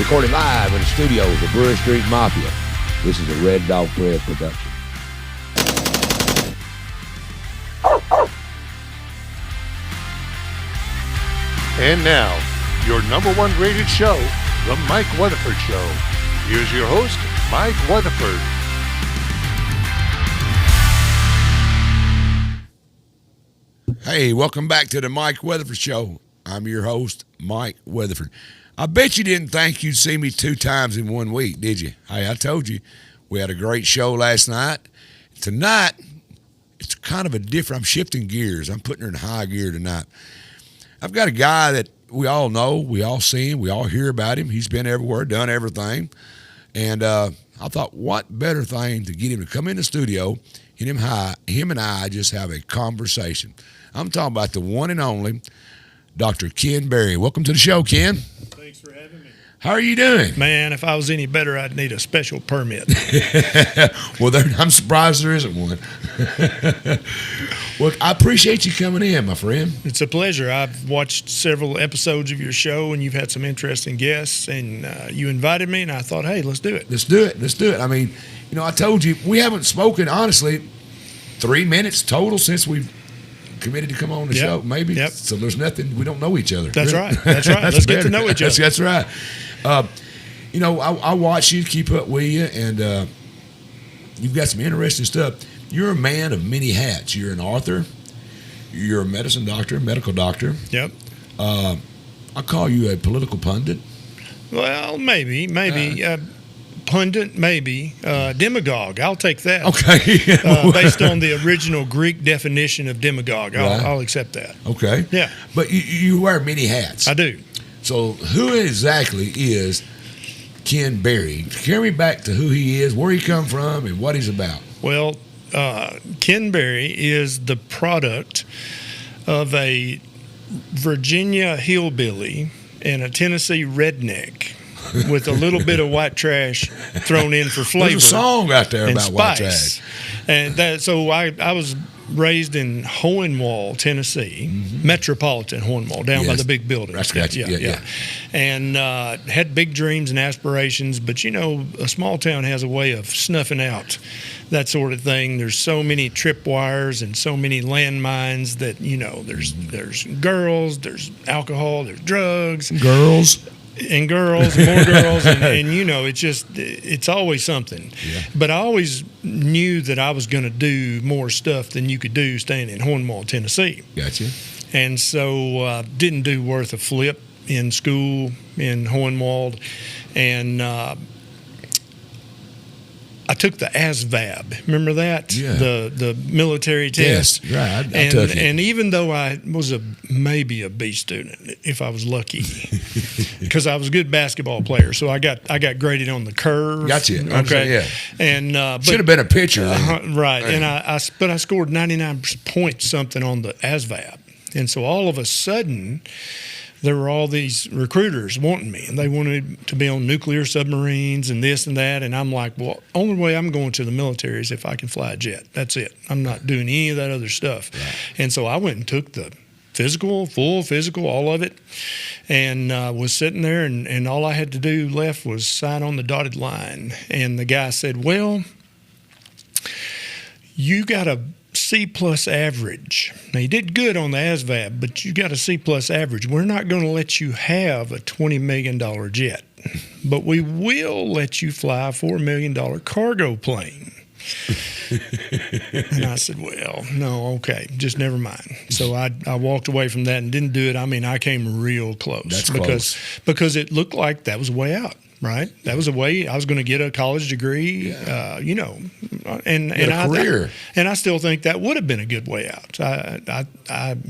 recorded live in the studios of Brewery Street Mafia. This is a Red Dog Fred production. And now, your number one rated show, The Mike Weatherford Show. Here's your host, Mike Weatherford. Hey, welcome back to the Mike Weatherford Show. I'm your host, Mike Weatherford. I bet you didn't think you'd see me 2 times in 1 week, did you? Hey, I told you. We had a great show last night. Tonight, it's kind of a different, I'm shifting gears. I'm putting her in high gear tonight. I've got a guy that we all know, we all see him, we all hear about him. He's been everywhere, done everything. And I thought, what better thing to get him to come in the studio and him and I just have a conversation. I'm talking about the one and only Dr. Ken Berry. Welcome to the show, Ken. Thanks for having me. How are you doing? Man, if I was any better, I'd need a special permit. Well, I'm surprised there isn't one. Well, I appreciate you coming in, my friend. It's a pleasure. I've watched several episodes of your show, and you've had some interesting guests, and you invited me, and I thought, hey, let's do it. Let's do it. I mean, I told you, we haven't spoken, honestly, 3 minutes total since we've committed to come on the show, maybe. Yep. So there's nothing, we don't know each other. That's really. right. That's right. Let's get to know each other. That's right. I watch you, keep up with you, and you've got some interesting stuff. You're a man of many hats. You're an author. You're a medicine doctor, medical doctor. Yep. I call you a political pundit. Well, maybe. Pundit, maybe. Demagogue, I'll take that. Okay. Based on the original Greek definition of demagogue, I'll accept that. Okay. Yeah. But you wear many hats. I do. So who exactly is Ken Berry? Carry me back to who he is, where he come from, and what he's about. Well, Ken Berry is the product of a Virginia hillbilly and a Tennessee redneck with a little bit of white trash thrown in for flavor. There's a song out there about spice. white trash. And so I was raised in Hohenwald, Tennessee, metropolitan Hohenwald, down by the big building. That's got you. Yeah. And had big dreams and aspirations, but a small town has a way of snuffing out that sort of thing. There's so many tripwires and so many landmines that there's girls, there's alcohol, there's drugs, girls, and more girls, and it's always something. Yeah. But I always knew that I was going to do more stuff than you could do staying in Hohenwald, Tennessee. Gotcha. And so didn't do worth a flip in school in Hohenwald, and I took the ASVAB. Remember that? Yeah. The military test. Yes, right. I took it. And even though I was maybe a B student, if I was lucky, because I was a good basketball player, so I got graded on the curve. Gotcha. Okay. Yeah. And should have been a pitcher. Right. And I scored 99 points something on the ASVAB, and so all of a sudden, there were all these recruiters wanting me, and they wanted to be on nuclear submarines and this and that. And I'm like, well, only way I'm going to the military is if I can fly a jet. That's it. I'm not doing any of that other stuff. Right. And so I went and took the full physical, all of it, and was sitting there, and all I had to do left was sign on the dotted line. And the guy said, well, you got a C+ average. Now, you did good on the ASVAB, but you got a C+ average. We're not going to let you have a $20 million jet, but we will let you fly a $4 million cargo plane. And I said, well, no, okay, just never mind. So I walked away from that and didn't do it. I mean, I came real close. That's because it looked like that was a way out. Right, that was a way I was going to get a college degree, and a career. And I still think that would have been a good way out. I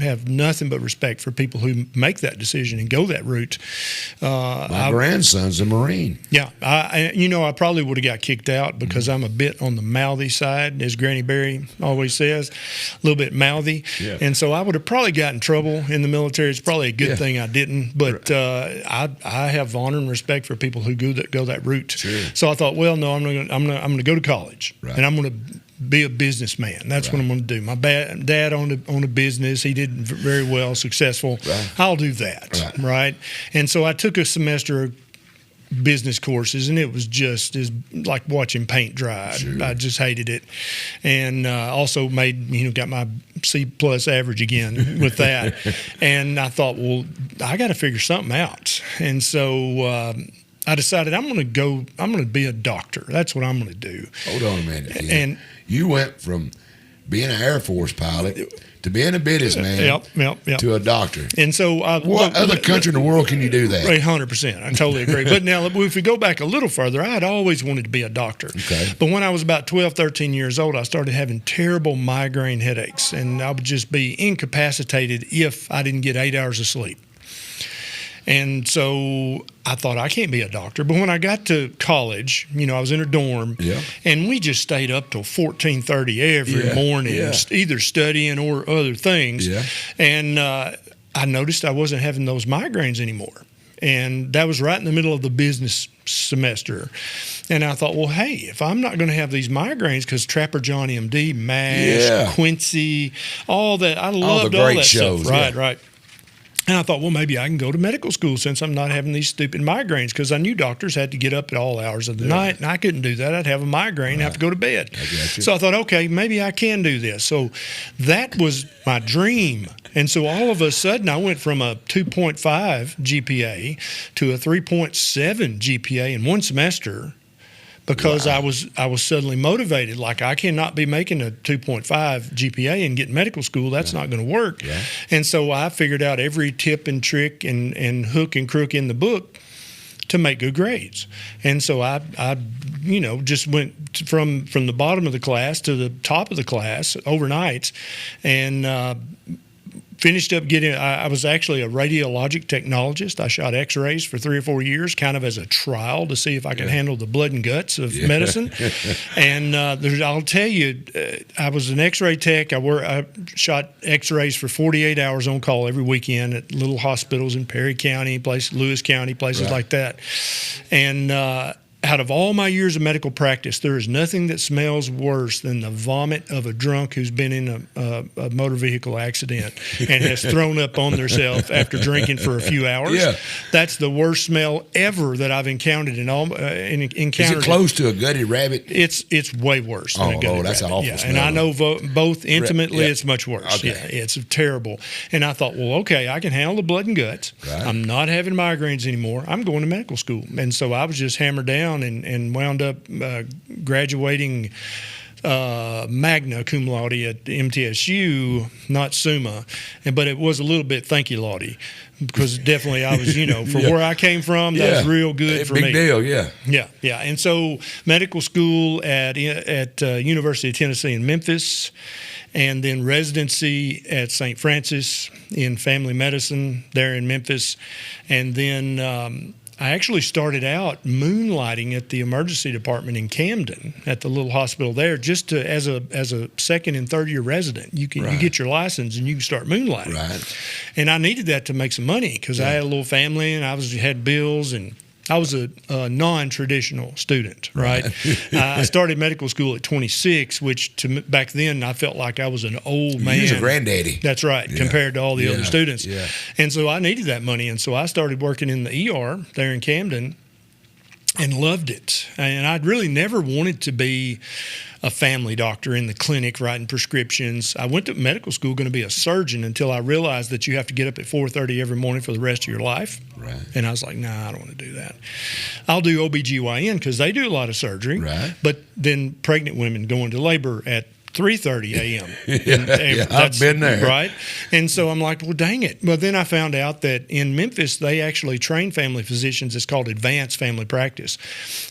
have nothing but respect for people who make that decision and go that route. My grandson's a Marine. Yeah, I probably would have got kicked out because I'm a bit on the mouthy side, as Granny Berry always says, a little bit mouthy, and so I would have probably got in trouble in the military. It's probably a good thing I didn't, but I have honor and respect for people who go that route. Sure. So I thought, well, no, I'm going to go to college, and I'm going to be a businessman. That's what I'm going to do. My dad owned a business. He did very well, successful. I'll do that, right? And so I took a semester business courses, and it was just as like watching paint dry. Sure. I just hated it, and also got my C+ average again with that. And I thought, well, I got to figure something out, and so I decided I'm going to be a doctor. That's what I'm going to do. Hold on a minute. Ken. And you went from being an Air Force pilot to being a businessman yep. to a doctor. And so, What other country in the world can you do that? 100%. I totally agree. But now, if we go back a little further, I had always wanted to be a doctor. Okay. But when I was about 12, 13 years old, I started having terrible migraine headaches, and I would just be incapacitated if I didn't get 8 hours of sleep. And so I thought, I can't be a doctor. But when I got to college, I was in a dorm, and we just stayed up till 14:30 every morning, either studying or other things. Yeah. And I noticed I wasn't having those migraines anymore. And that was right in the middle of the business semester. And I thought, well, hey, if I'm not going to have these migraines, because Trapper John MD, MASH, Quincy, all that, I loved all that shows, stuff. Right. And I thought, well, maybe I can go to medical school since I'm not having these stupid migraines, because I knew doctors had to get up at all hours of the night, and I couldn't do that. I'd have a migraine and have to go to bed. So I thought, okay, maybe I can do this. So that was my dream. And so all of a sudden, I went from a 2.5 GPA to a 3.7 GPA in one semester, because I was suddenly motivated. Like, I cannot be making a 2.5 GPA and get medical school. That's not going to work. Yeah. And so I figured out every tip and trick and hook and crook in the book to make good grades. And so I just went from the bottom of the class to the top of the class overnight, and finished up getting, I was actually a radiologic technologist. I shot x-rays for 3 or 4 years, kind of as a trial to see if I could handle the blood and guts of medicine. And I'll tell you, I was an x-ray tech. I shot x-rays for 48 hours on call every weekend at little hospitals in Perry County, Lewis County, places like that. And out of all my years of medical practice, there is nothing that smells worse than the vomit of a drunk who's been in a motor vehicle accident and has thrown up on themselves after drinking for a few hours. Yeah. That's the worst smell ever that I've encountered in all. Is it close to a gutted rabbit? It's way worse than a gutted rabbit. That's an awful smell. And I know both intimately, it's much worse. Okay. Yeah, it's terrible. And I thought, well, okay, I can handle the blood and guts. Right. I'm not having migraines anymore. I'm going to medical school. And so I was just hammered down and wound up graduating magna cum laude at MTSU, not summa, but it was a little bit thank you laude, because definitely I was, from where I came from, that was real good for me. Big deal, yeah. Yeah. And so medical school at University of Tennessee in Memphis, and then residency at St. Francis in family medicine there in Memphis, and then I actually started out moonlighting at the emergency department in Camden at the little hospital there, just as a second and third year resident. You get your license and you can start moonlighting. Right. And I needed that to make some money, because I had a little family and I had bills, and I was a non-traditional student, right? I started medical school at 26, which back then I felt like I was an old man. You was a granddaddy. That's right, compared to all the other students. Yeah. And so I needed that money, and so I started working in the ER there in Camden and loved it. And I'd really never wanted to be a family doctor in the clinic writing prescriptions. I went to medical school going to be a surgeon until I realized that you have to get up at 4:30 every morning for the rest of your life. Right. And I was like, nah, I don't want to do that. I'll do OBGYN because they do a lot of surgery. Right. But then pregnant women go into labor at 3:30 a.m. I've been there. Right? And so I'm like, well, dang it. Well, then I found out that in Memphis, they actually train family physicians. It's called advanced family practice.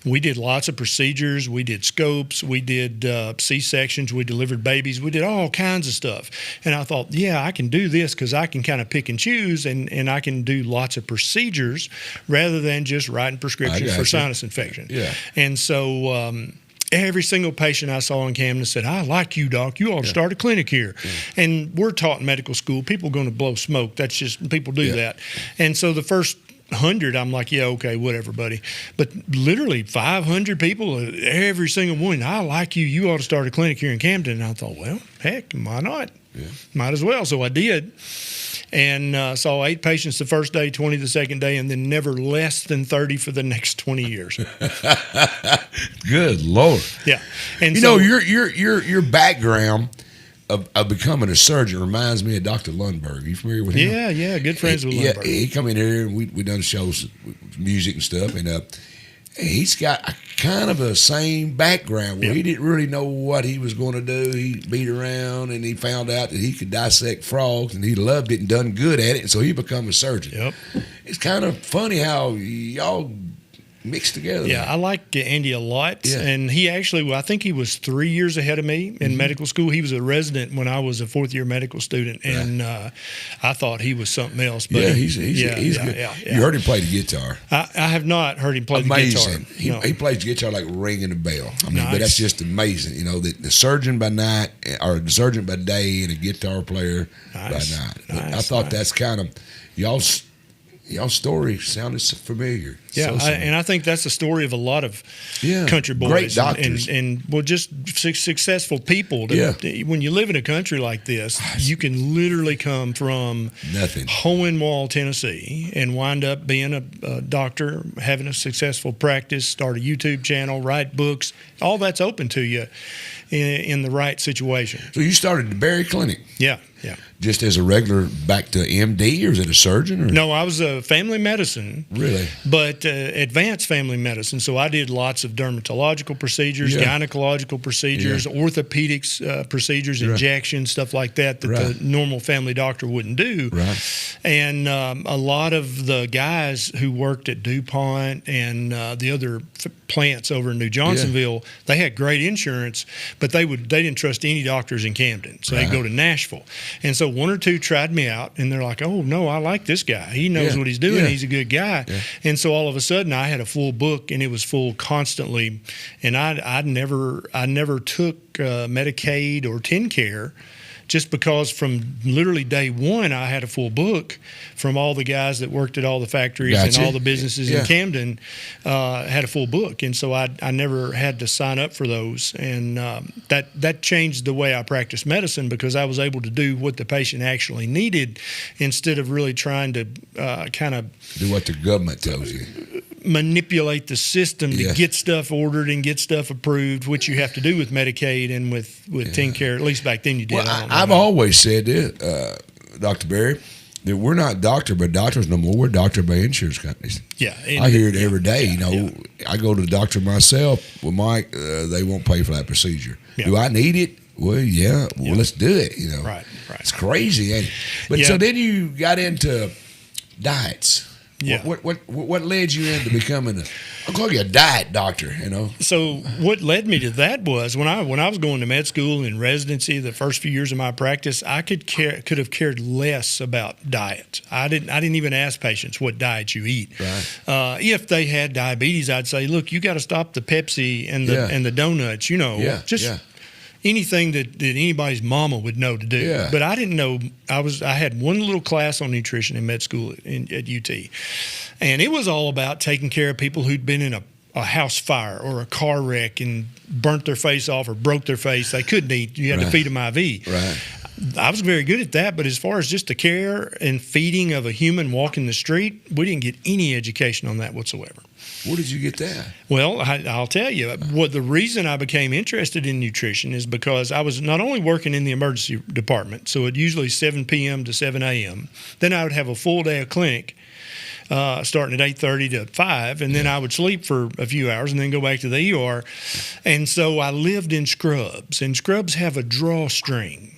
We did lots of procedures. We did scopes. We did C-sections. We delivered babies. We did all kinds of stuff. And I thought, yeah, I can do this because I can kind of pick and choose, and I can do lots of procedures rather than just writing prescriptions for sinus infection. Yeah. And so every single patient I saw in Camden said, I like you, doc. You ought to start a clinic here. And we're taught in medical school, people are going to blow smoke. That's just, people do that. And so the first 100, I'm like, yeah, okay, whatever, buddy. But literally 500 people, every single one, I like you. You ought to start a clinic here in Camden. And I thought, well, heck, why not? Yeah. Might as well. So I did. and saw 8 patients the first day, 20 the second day, and then never less than 30 for the next 20 years. Good Lord. Yeah. And your background of becoming a surgeon reminds me of Dr. Lundberg. You familiar with him? Yeah, good friends with Lundberg. Yeah, he come in here and we done shows with music and stuff, and he's got a kind of a same background where he didn't really know what he was going to do. He beat around and he found out that he could dissect frogs and he loved it and done good at it, and so he become a surgeon. Yep. It's kind of funny how y'all mixed together. Yeah, I like Andy a lot. Yeah. And he actually, I think he was 3 years ahead of me in medical school. He was a resident when I was a fourth-year medical student, and I thought he was something else. But he's good. Yeah. You heard him play the guitar. I have not heard him play Amazing. the guitar. He plays the guitar like ringing a bell. I mean, Nice. but that's just amazing. You know, the surgeon by night or the surgeon by day and a guitar player by night. But I thought that's kind of y'all's story sounded familiar. Yeah, I think that's the story of a lot of country boys. Great doctors. And just successful people. When you live in a country like this, you can literally come from nothing, Hohenwald, Tennessee, and wind up being a doctor, having a successful practice, start a YouTube channel, write books. All that's open to you in the right situation. So you started the Berry Clinic. Yeah. Just as a regular back to MD, or is it a surgeon? Or? No, I was a family medicine. Really? But advanced family medicine. So I did lots of dermatological procedures, gynecological procedures, orthopedics procedures, injections, stuff like that the normal family doctor wouldn't do. Right. And a lot of the guys who worked at DuPont and the other plants over in New Johnsonville, they had great insurance, but they didn't trust any doctors in Camden. So they'd go to Nashville. And so one or two tried me out, and they're like, oh, no, I like this guy. He knows what he's doing. Yeah. He's a good guy. Yeah. And so all of a sudden I had a full book, and it was full constantly. And I never took Medicaid or TennCare, just because from literally day one I had a full book from all the guys that worked at all the factories and all the businesses in Camden, had a full book. And so I never had to sign up for those. And that changed the way I practiced medicine, because I was able to do what the patient actually needed instead of really trying to kind of do what the government tells you. Manipulate the system to get stuff ordered and get stuff approved, which you have to do with Medicaid and with TennCare. At least back then you did. Well, I've always said this, Dr. Berry, that we're not doctors no more. We're doctored by insurance companies. Yeah, I hear it every day. I go to the doctor myself with Mike. They won't pay for that procedure. Yeah. Do I need it? Well, yeah. Well, let's do it. Right. It's crazy, ain't it? But so then you got into diets. Yeah. What led you into becoming I'll call you a diet doctor, So what led me to that was when I was going to med school and residency, the first few years of my practice, I could have cared less about diet. I didn't even ask patients what diet you eat. Right. If they had diabetes, I'd say, look, you got to stop the Pepsi and the donuts, anything that anybody's mama would know to do. Yeah. But I didn't know. I had one little class on nutrition in med school at UT, and it was all about taking care of people who'd been in a house fire or a car wreck and burnt their face off or broke their face. They couldn't eat. You had to feed them IV. Right. I was very good at that, but as far as just the care and feeding of a human walking the street, we didn't get any education on that whatsoever. Where did you get that? Well, I'll tell you. The reason I became interested in nutrition is because I was not only working in the emergency department, so it usually 7 p.m. to 7 a.m. Then I would have a full day of clinic, starting at 8:30 to 5, and then I would sleep for a few hours and then go back to the ER. And so I lived in scrubs, and scrubs have a drawstring.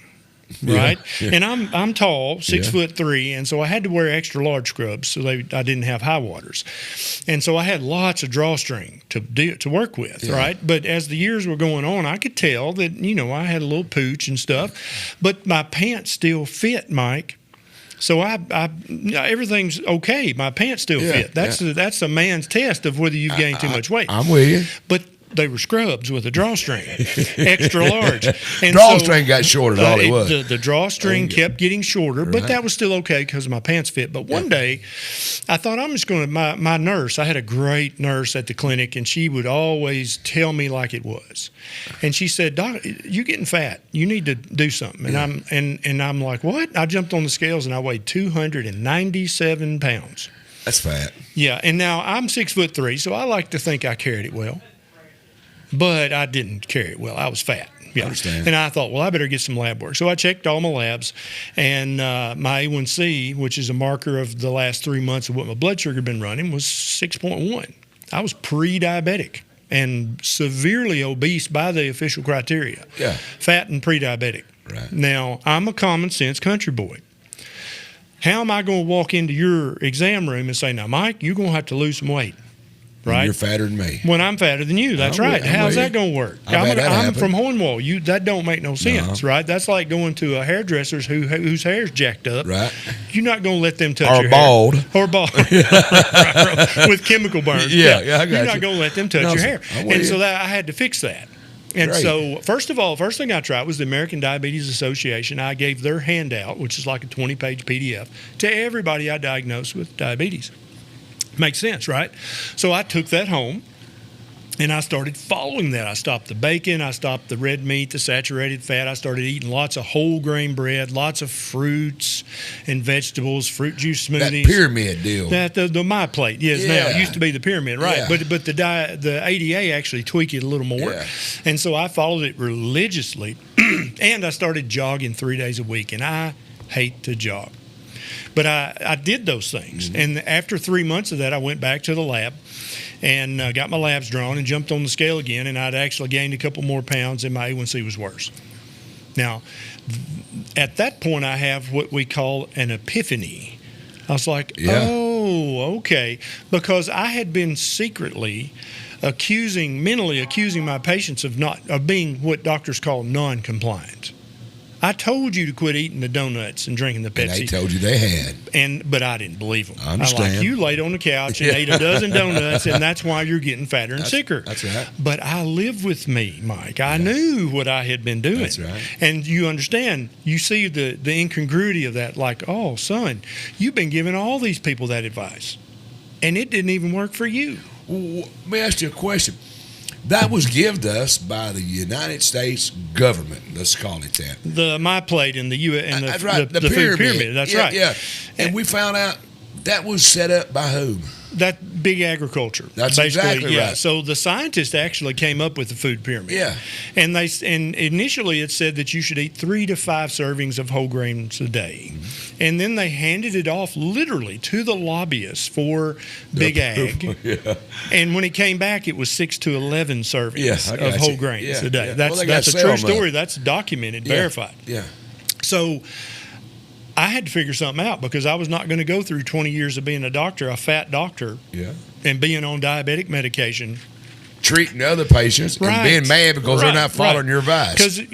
Right, and I'm tall, 6'3", and so I had to wear extra large scrubs so I didn't have high waters, and so I had lots of drawstring to work with. Right, but as the years were going on, I could tell that I had a little pooch and stuff, but my pants still fit, Mike. So I everything's okay. My pants still fit. That's a man's test of whether you've gained too much weight. I'm with you. But they were scrubs with a drawstring, extra large. And Drawstring got shorter, is all it was. The drawstring kept getting shorter, but that was still okay because my pants fit. But one day, I thought I'm just going to, my nurse, I had a great nurse at the clinic, and she would always tell me like it was. And she said, Doc, you're getting fat. You need to do something. And I'm like, what? I jumped on the scales, and I weighed 297 pounds. That's fat. Yeah, and now I'm 6'3", so I like to think I carried it well. But I didn't carry it well. I was fat. Yeah. I understand. And I thought, well, I better get some lab work. So I checked all my labs, and my A1C, which is a marker of the last 3 months of what my blood sugar had been running, was 6.1. I was pre-diabetic and severely obese by the official criteria. Yeah. Fat and pre-diabetic. Right. Now, I'm a common sense country boy. How am I going to walk into your exam room and say, now, Mike, you're going to have to lose some weight? Right? You're fatter than me. When I'm fatter than you, that's right. How's that going to work? I'm from Hornwall. That don't make no sense, right? That's like going to a hairdresser's whose hair's jacked up. Right. You're not going to let them touch your bald. hair. Or bald. Right. With chemical burns. Yeah, I got You're not going to let them touch your hair. And so I had to fix that. And Great. So, first of all, first thing I tried was the American Diabetes Association. I gave their handout, which is like a 20-page PDF, to everybody I diagnosed with diabetes. Makes sense, right? So I took that home, and I started following that. I stopped the bacon. I stopped the red meat, the saturated fat. I started eating lots of whole grain bread, lots of fruits and vegetables, fruit juice smoothies. That pyramid deal. The My Plate, yes. Yeah. Now it used to be the pyramid, right? Yeah. But the ADA actually tweaked it a little more, and so I followed it religiously, and I started jogging 3 days a week. And I hate to jog. But I did those things. And after 3 months of that, I went back to the lab and got my labs drawn and jumped on the scale again. And I'd actually gained a couple more pounds, and my A1C was worse. Now, at that point, I have what we call an epiphany. I was like, oh, okay. Because I had been secretly mentally accusing my patients of being what doctors call non-compliant. I told you to quit eating the donuts and drinking the Pepsi. And they told you they had. But I didn't believe them. I understand. You laid on the couch and ate a dozen donuts, and that's why you're getting fatter and sicker. That's right. But I live with me, Mike. I knew what I had been doing. That's right. And you understand, you see the incongruity of that, like, oh, son, you've been giving all these people that advice, and it didn't even work for you. Well, let me ask you a question. That was given to us by the United States government. Let's call it that. The My Plate and the that's right. The food pyramid. That's right. Yeah. And we found out that was set up by whom? That big agriculture. That's basically, exactly right. So the scientists actually came up with the food pyramid. Yeah. And initially it said that you should eat 3 to 5 servings of whole grains a day. Mm-hmm. And then they handed it off literally to the lobbyists for Big Ag. Yeah. And when it came back, it was 6 to 11 servings of whole grains a day. Yeah. That's a true story. That's documented, verified. Yeah. So I had to figure something out because I was not going to go through 20 years of being a doctor, a fat doctor, and being on diabetic medication. Treating other patients and being mad because they're not following your advice. Because the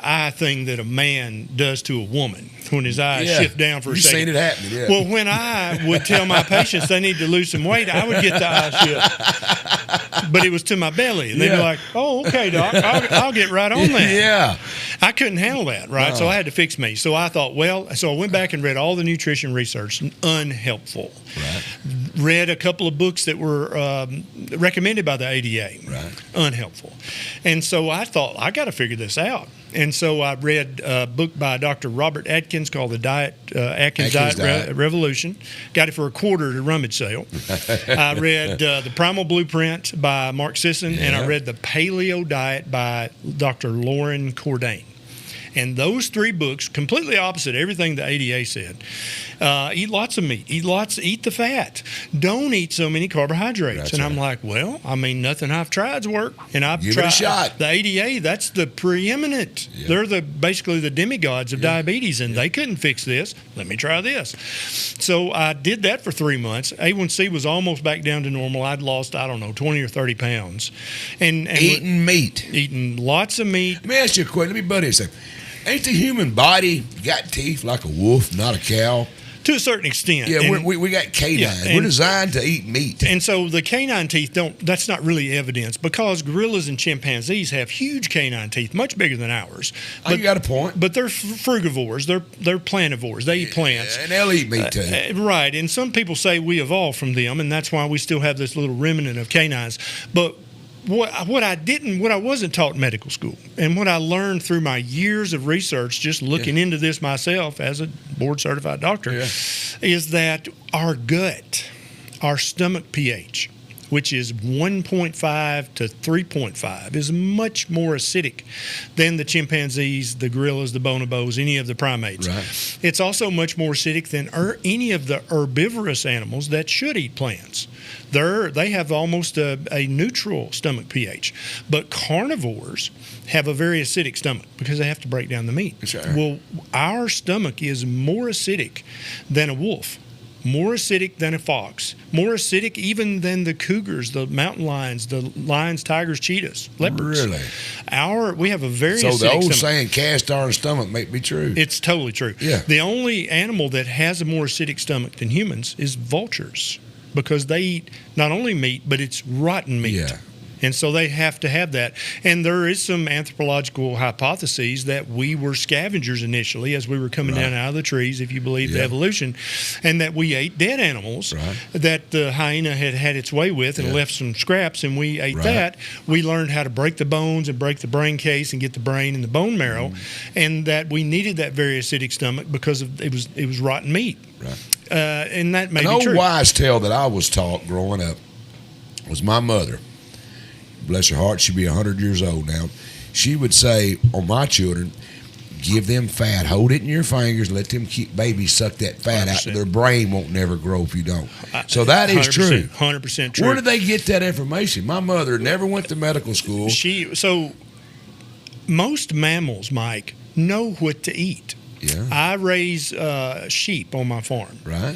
eye thing that a man does to a woman when his eyes shift down for a second. You've seen it happening. Yeah. Well, when I would tell my patients they need to lose some weight, I would get the eye shift, but it was to my belly, and they'd be like, "Oh, okay, doc, I'll get right on that." Yeah. I couldn't handle that, right? So I had to fix me. So I thought, so I went back and read all the nutrition research, unhelpful. Right. Read a couple of books that were recommended by the ADA, unhelpful. And so I thought, I got to figure this out. And so I read a book by Dr. Robert Atkins called The Atkins Diet Revolution. Got it for $0.25 at a rummage sale. I read The Primal Blueprint by Mark Sisson, and I read The Paleo Diet by Dr. Lauren Cordain. And those 3 books, completely opposite everything the ADA said. Eat lots of meat. Eat the fat. Don't eat so many carbohydrates. That's and right. I'm like, well, I mean, nothing I've tried's worked. And I've Give tried it a shot. The ADA. That's the preeminent. Yeah. They're basically the demigods of diabetes, and they couldn't fix this. Let me try this. So I did that for 3 months. A1C was almost back down to normal. I'd lost 20 or 30 pounds. And eating meat. Eating lots of meat. Let me ask you a question. Let me butt in a second. Ain't the human body got teeth like a wolf, not a cow? To a certain extent. Yeah, And- we got canines. Yeah, We're designed to eat meat. And so the canine teeth that's not really evidence because gorillas and chimpanzees have huge canine teeth, much bigger than ours. Oh, you got a point. But they're frugivores. They're planivores. They eat plants. And they'll eat meat, too. Right. And some people say we evolved from them, and that's why we still have this little remnant of canines. But what I wasn't taught in medical school, and what I learned through my years of research, just looking into this myself as a board certified doctor, is that our gut, our stomach pH, which is 1.5 to 3.5, is much more acidic than the chimpanzees, the gorillas, the bonobos, any of the primates. Right. It's also much more acidic than any of the herbivorous animals that should eat plants. They have almost a neutral stomach pH. But carnivores have a very acidic stomach because they have to break down the meat. Sure. Well, our stomach is more acidic than a wolf, more acidic than a fox, more acidic even than the cougars, the mountain lions, the lions, tigers, cheetahs, leopards. Really? We have a very So acidic the old stomach. saying, cast iron stomach, may be true. It's totally true. Yeah. The only animal that has a more acidic stomach than humans is vultures because they eat not only meat, but it's rotten meat. Yeah. And so they have to have that. And there is some anthropological hypotheses that we were scavengers initially as we were coming down out of the trees, if you believe the evolution, and that we ate dead animals that the hyena had its way with and left some scraps, and we ate that. We learned how to break the bones and break the brain case and get the brain and the bone marrow, and that we needed that very acidic stomach because it was rotten meat. Right. And that may An be old true. wise tale that I was taught growing up was my mother. Bless her heart, she'd be 100 years old now. She would say on my children, give them fat, hold it in your fingers, let them babies suck that fat 100%. out. Their brain won't never grow if you don't. So that is true. 100% true. Where did they get that information? My mother never went to medical school. So most mammals, Mike, know what to eat. Yeah. I raise sheep on my farm. Right.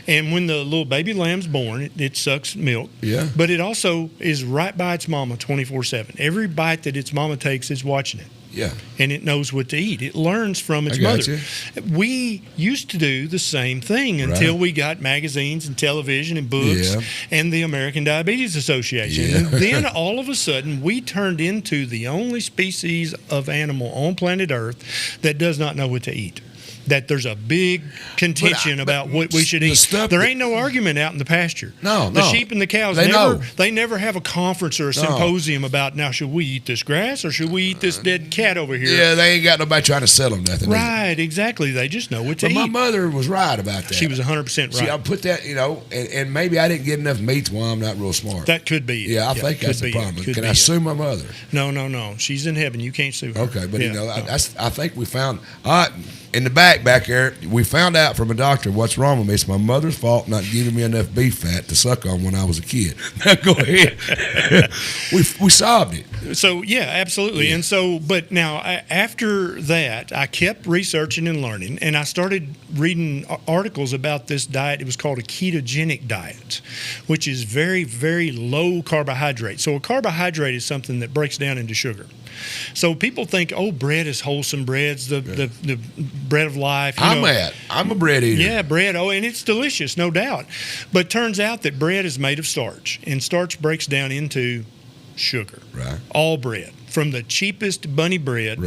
And when the little baby lamb's born, it sucks milk. Yeah. But it also is right by its mama 24/7. Every bite that its mama takes is watching it. Yeah. And it knows what to eat. It learns from its I got mother. We used to do the same thing until we got magazines and television and books and the American Diabetes Association. Yeah. And then all of a sudden, we turned into the only species of animal on planet Earth that does not know what to eat. That there's a big contention about what we should eat. There ain't no argument out in the pasture. No. The sheep and the cows, They never have a conference or a symposium about, now, should we eat this grass or should we eat this dead cat over here? Yeah, they ain't got nobody trying to sell them nothing. Right, exactly. They just know what to But eat. my mother was right about that. She was 100% right. See, I put that, and maybe I didn't get enough meat while I'm not real smart. That could be it. Yeah, I think that's the problem. Can I sue my mother? No. She's in heaven. You can't sue her. Okay, but I think we found in the back there, we found out from a doctor what's wrong with me. It's my mother's fault not giving me enough beef fat to suck on when I was a kid. Go ahead. we solved it. So, yeah, absolutely. Yeah. And so, but now after that, I kept researching and learning, and I started reading articles about this diet. It was called a ketogenic diet, which is very, very low carbohydrate. So a carbohydrate is something that breaks down into sugar. So people think, bread is wholesome. Bread's the bread of life. I'm a bread eater. Yeah, bread. And it's delicious, no doubt. But it turns out that bread is made of starch, and starch breaks down into sugar. Right. All bread, from the cheapest bunny bread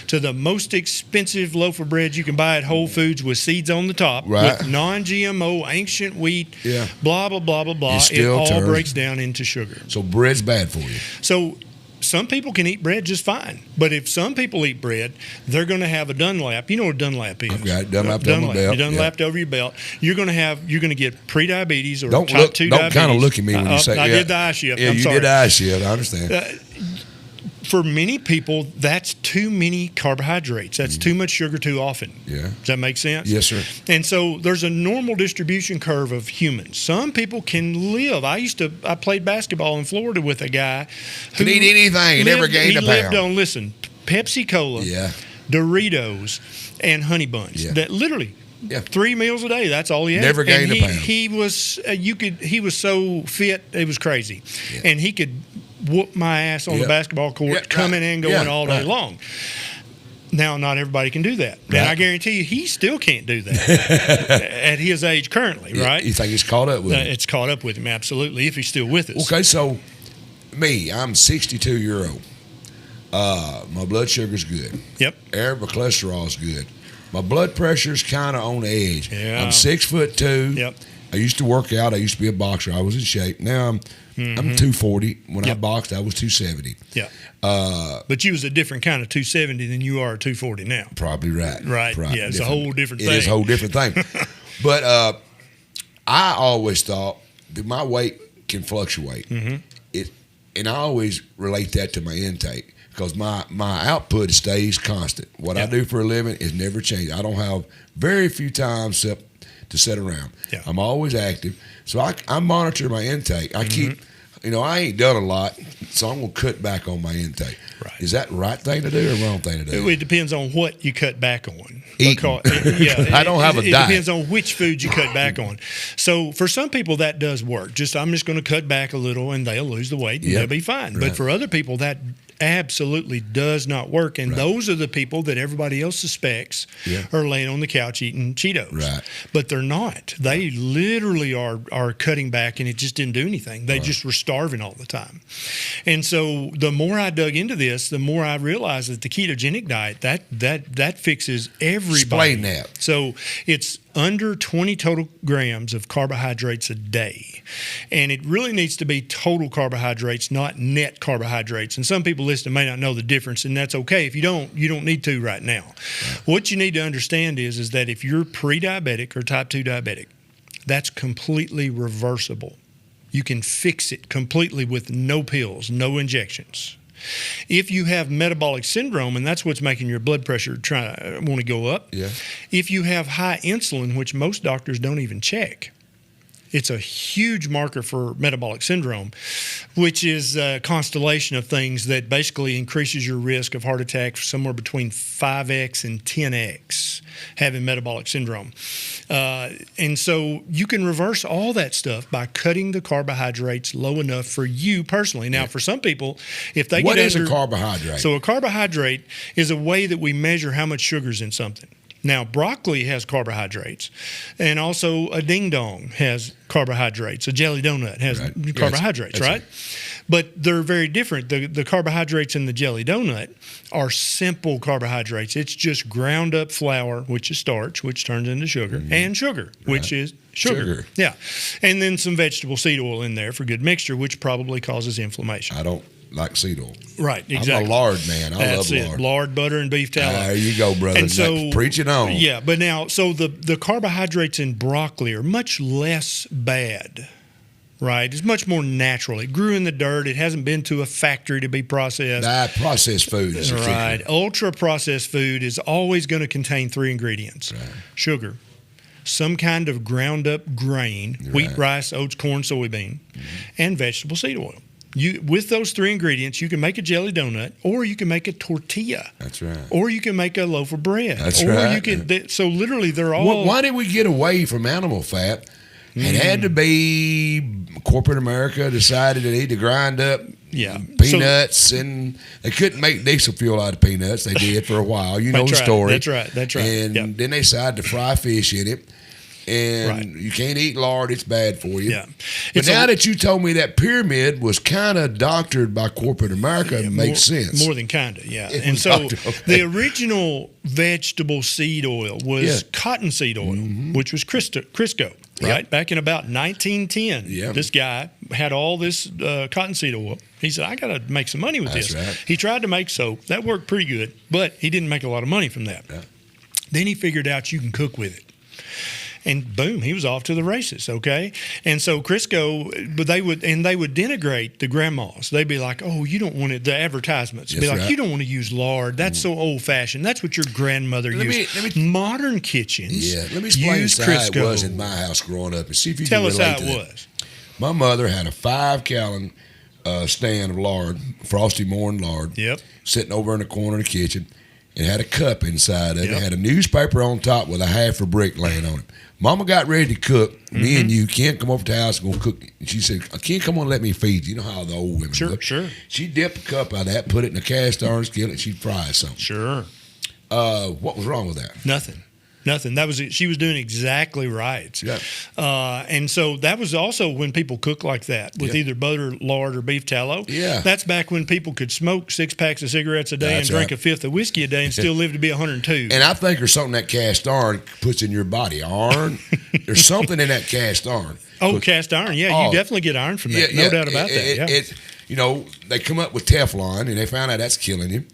to the most expensive loaf of bread you can buy at Whole Foods with seeds on the top, with non-GMO, ancient wheat, blah, blah, blah, blah, blah. It all breaks down into sugar. So bread's bad for you. So some people can eat bread just fine. But if some people eat bread, they're going to have a Dunlap. You know what a Dunlap is? I've got it. Dunlap over my belt. You Dunlapped over your belt. You're going to get pre-diabetes or type 2 diabetes. Don't kind of look at me when you say that. I did the eye shift. Yeah, I'm you sorry. did the eye shift. I understand. For many people, that's too many carbohydrates. That's too much sugar too often. Yeah. Does that make sense? Yes, sir. And so there's a normal distribution curve of humans. Some people can live. I played basketball in Florida with a guy who could eat anything and never gained a pound. He lived on, Pepsi Cola, Doritos, and Honey Buns. Yeah. That literally 3 meals a day. That's all he had. Never gained a pound. He was he was so fit, it was crazy, and he could whoop my ass on the basketball court, coming and going all day long. Now, not everybody can do that. Right. And I guarantee you, he still can't do that at his age currently, right? You think it's caught up with him? It's caught up with him, absolutely, if he's still with us. Okay, so I'm 62-year-old. My blood sugar's good. Yep. My cholesterol's good. My blood pressure's kind of on the edge. Yeah. I'm 6'2". Yep. I used to work out. I used to be a boxer. I was in shape. Now I'm 240. When I boxed, I was 270. Yeah. But you was a different kind of 270 than you are a 240 now. Probably right. Right. Yeah, it's a whole different thing. It is a whole different thing. But I always thought that my weight can fluctuate. And I always relate that to my intake because my output stays constant. What I do for a living is never changed. I don't have very few times to sit around. Yeah. I'm always active. So I monitor my intake. I keep, I ain't done a lot, so I'm going to cut back on my intake. Right. Is that the right thing to do or wrong thing to do? It depends on what you cut back on. Eating. I don't have a It diet. depends on which food you cut back on. So for some people, that does work. I'm just going to cut back a little and they'll lose the weight and they'll be fine. Right. But for other people, that absolutely does not work. And those are the people that everybody else suspects are laying on the couch eating Cheetos. Right. But they're not. They literally are cutting back and it just didn't do anything. They just were starving all the time. And so the more I dug into this, the more I realized that the ketogenic diet, that fixes everybody. Explain that. So it's under 20 total grams of carbohydrates a day. And it really needs to be total carbohydrates, not net carbohydrates. And some people listening may not know the difference, and that's okay. If you don't need to right now. Right. What you need to understand is that if you're pre-diabetic or type 2 diabetic, that's completely reversible. You can fix it completely with no pills, no injections. If you have metabolic syndrome, and that's what's making your blood pressure want to go up, if you have high insulin, which most doctors don't even check, it's a huge marker for metabolic syndrome, which is a constellation of things that basically increases your risk of heart attack somewhere between 5x and 10x having metabolic syndrome. And so you can reverse all that stuff by cutting the carbohydrates low enough for you personally. Now, for some people, if they What get is a carbohydrate? So a carbohydrate is a way that we measure how much sugar's in something. Now, broccoli has carbohydrates, and also a ding-dong has carbohydrates. A jelly donut has carbohydrates, right? But they're very different. The carbohydrates in the jelly donut are simple carbohydrates. It's just ground up flour, which is starch, which turns into sugar, and sugar, which is sugar. Yeah. And then some vegetable seed oil in there for good mixture, which probably causes inflammation. I don't like seed oil. Right, exactly. I'm a lard man. I love lard. Lard, butter, and beef tallow. There you go, brother. And so, preach it on. Yeah, but now, so the carbohydrates in broccoli are much less bad, right? It's much more natural. It grew in the dirt. It hasn't been to a factory to be processed. Processed food is right. Ultra-processed food is always going to contain 3 ingredients. Right. Sugar, some kind of ground-up grain, wheat, rice, oats, corn, soybean, and vegetable seed oil. With those 3 ingredients, you can make a jelly donut, or you can make a tortilla. That's right. Or you can make a loaf of bread. That's right. You can. So literally, they're all. Well, why did we get away from animal fat? It had to be corporate America decided they need to grind up peanuts, and they couldn't make diesel fuel out of peanuts. They did for a while. You know the story. That's right. And then they decided to fry fish in it. And you can't eat lard; it's bad for you. Yeah. But now that you told me that pyramid was kind of doctored by corporate America, it makes sense. More than kind of, And so the original vegetable seed oil was cottonseed oil, which was Crisco, right? Back in about 1910, this guy had all this cottonseed oil. He said, I got to make some money with this. Right. He tried to make soap. That worked pretty good, but he didn't make a lot of money from that. Yeah. Then he figured out you can cook with it. And boom, he was off to the races, okay? And so Crisco, but they would denigrate the grandmas. They'd be like, oh, you don't want it, the advertisements. Be like, you don't want to use lard. That's so old-fashioned. That's what your grandmother used. Modern kitchens let me explain use how Crisco. it was in my house growing up and see if you Tell can us relate how to it that. was. My mother had a 5-gallon stand of lard, frosty morn lard, sitting over in the corner of the kitchen. It had a cup inside of it. It had a newspaper on top with a half a brick laying on it. Mama got ready to cook. Me and you can't come over to the house and go cook. And she said, "Can't come on, let me feed you." You know how the old women look. Sure. She'd dip a cup out of that, put it in a cast iron skillet, and she'd fry something. Sure. What was wrong with that? Nothing. That was it. She was doing exactly right. Yeah. And so that was also when people cook like that with either butter, lard, or beef tallow. Yeah. That's back when people could smoke 6 packs of cigarettes a day and drink a fifth of whiskey a day and still live to be 102. And I think there's something that cast iron puts in your body. Iron. There's something in that cast iron. Oh, cast iron. Yeah, you definitely get iron from that. No doubt about that. Yeah. They come up with Teflon, and they found out that's killing you.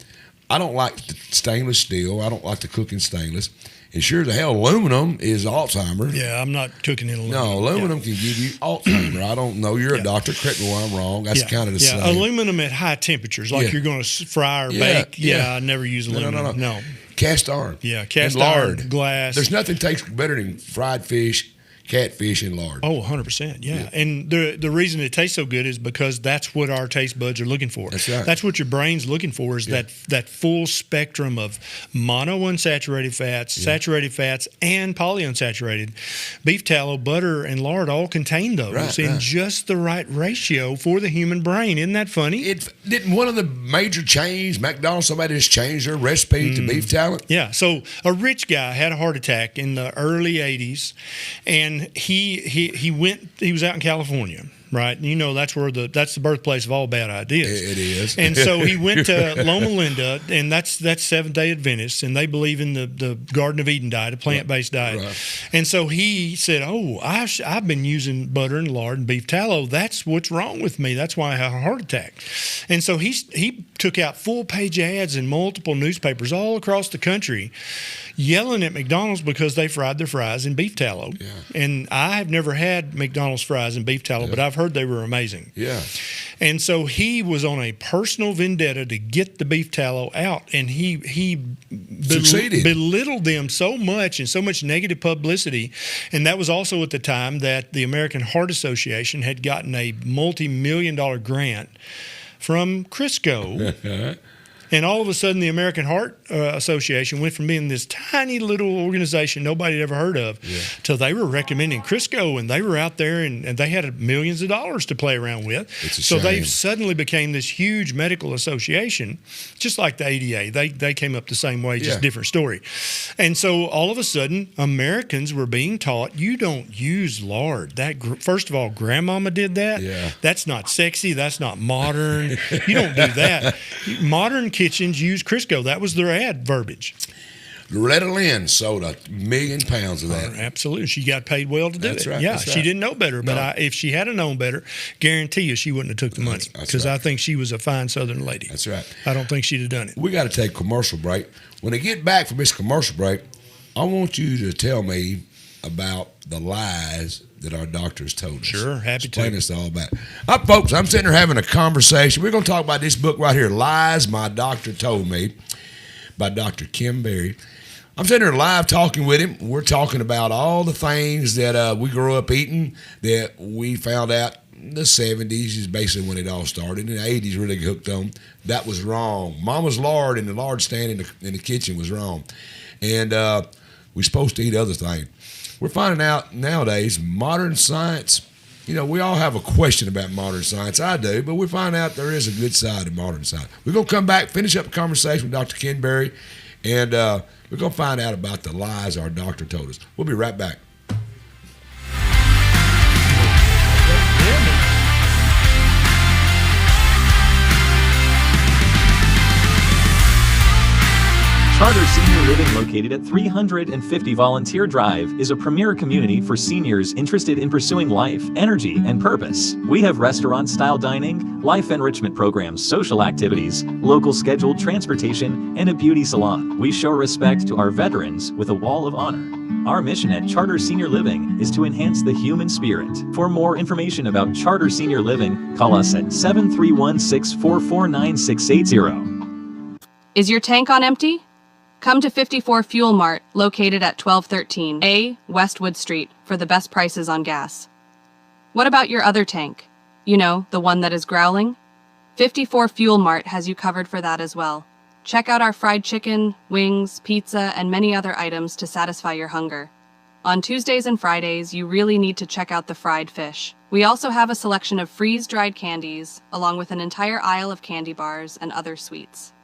I don't like the stainless steel. I don't like to cook in stainless. And sure as hell, aluminum is Alzheimer's. Yeah, I'm not cooking in aluminum. No, aluminum can give you Alzheimer's. I don't know. You're a doctor. Correct me where I'm wrong. That's kind of the same. Aluminum at high temperatures, like you're going to fry or bake. Yeah, I never use aluminum. No. Cast iron. Yeah, cast iron. Lard. Glass. There's nothing tastes better than fried fish, catfish, and lard. Oh, 100%. Yeah. And the reason it tastes so good is because that's what our taste buds are looking for. That's right. That's what your brain's looking for is that full spectrum of monounsaturated fats, saturated fats, and polyunsaturated. Beef tallow, butter, and lard all contain those in just the right ratio for the human brain. Isn't that funny? Didn't one of the major chains, McDonald's, somebody just changed their recipe to beef tallow? Yeah. So a rich guy had a heart attack in the early 80s, and he was out in California, right? You know, that's the birthplace of all bad ideas. It is. And so he went to Loma Linda, and that's Seventh-day Adventists, and they believe in the Garden of Eden diet, a plant-based diet. Right. And so he said, I've been using butter and lard and beef tallow. That's what's wrong with me. That's why I had a heart attack. And so he took out full-page ads in multiple newspapers all across the country, yelling at McDonald's because they fried their fries in beef tallow. Yeah. And I have never had McDonald's fries in beef tallow, but I've heard they were amazing. Yeah. And so he was on a personal vendetta to get the beef tallow out, and he belittled them so much and so much negative publicity. And that was also at the time that the American Heart Association had gotten a multi-million-dollar grant from Crisco. And all of a sudden, the American Heart Association went from being this tiny little organization nobody had ever heard of to they were recommending Crisco, and they were out there, and they had millions of dollars to play around with. So they suddenly became this huge medical association, just like the ADA. They came up the same way, just different story. And so all of a sudden, Americans were being taught, you don't use lard. First of all, grandmama did that. Yeah. That's not sexy. That's not modern. You don't do that. Modern kitchens use Crisco. That was their ad verbiage. Loretta Lynn sold 1 million pounds of that. Absolutely. She got paid well to do it. Right, yeah, she didn't know better. But if she had known better, guarantee you she wouldn't have took the money. Because I think she was a fine Southern lady. That's right. I don't think she'd have done it. We got to take a commercial break. When I get back from this commercial break, I want you to tell me about the lies that our doctors told us. Sure, happy to. Explain us all about it. All right, folks, I'm sitting here having a conversation. We're going to talk about this book right here, Lies My Doctor Told Me, by Dr. Kim Berry. I'm sitting here live talking with him. We're talking about all the things that we grew up eating that we found out in the 70s is basically when it all started. In the 80s, really hooked on. That was wrong. Mama's lard and the lard stand in the kitchen was wrong. And we're supposed to eat other things. We're finding out nowadays, modern science, we all have a question about modern science. I do, but we find out there is a good side of modern science. We're going to come back, finish up the conversation with Dr. Ken Berry, and we're going to find out about the lies our doctor told us. We'll be right back. Charter Senior Living, located at 350 Volunteer Drive, is a premier community for seniors interested in pursuing life, energy, and purpose. We have restaurant-style dining, life enrichment programs, social activities, local scheduled transportation, and a beauty salon. We show respect to our veterans with a wall of honor. Our mission at Charter Senior Living is to enhance the human spirit. For more information about Charter Senior Living, call us at 731-644-9680. Is your tank on empty? Come to 54 Fuel Mart, located at 1213 A Westwood Street, for the best prices on gas. What about your other tank? You know, the one that is growling? 54 Fuel Mart has you covered for that as well. Check out our fried chicken, wings, pizza, and many other items to satisfy your hunger. On Tuesdays and Fridays, you really need to check out the fried fish. We also have a selection of freeze-dried candies, along with an entire aisle of candy bars and other sweets.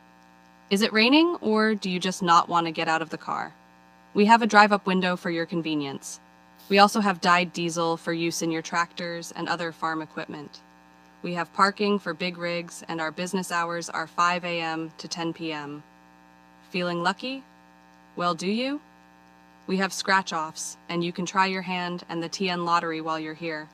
Is it raining, or do you just not want to get out of the car? We have a drive-up window for your convenience. We also have dyed diesel for use in your tractors and other farm equipment. We have parking for big rigs, and our business hours are 5 a.m. to 10 p.m. Feeling lucky? Well, do you? We have scratch-offs, and you can try your hand and the TN lottery while you're here.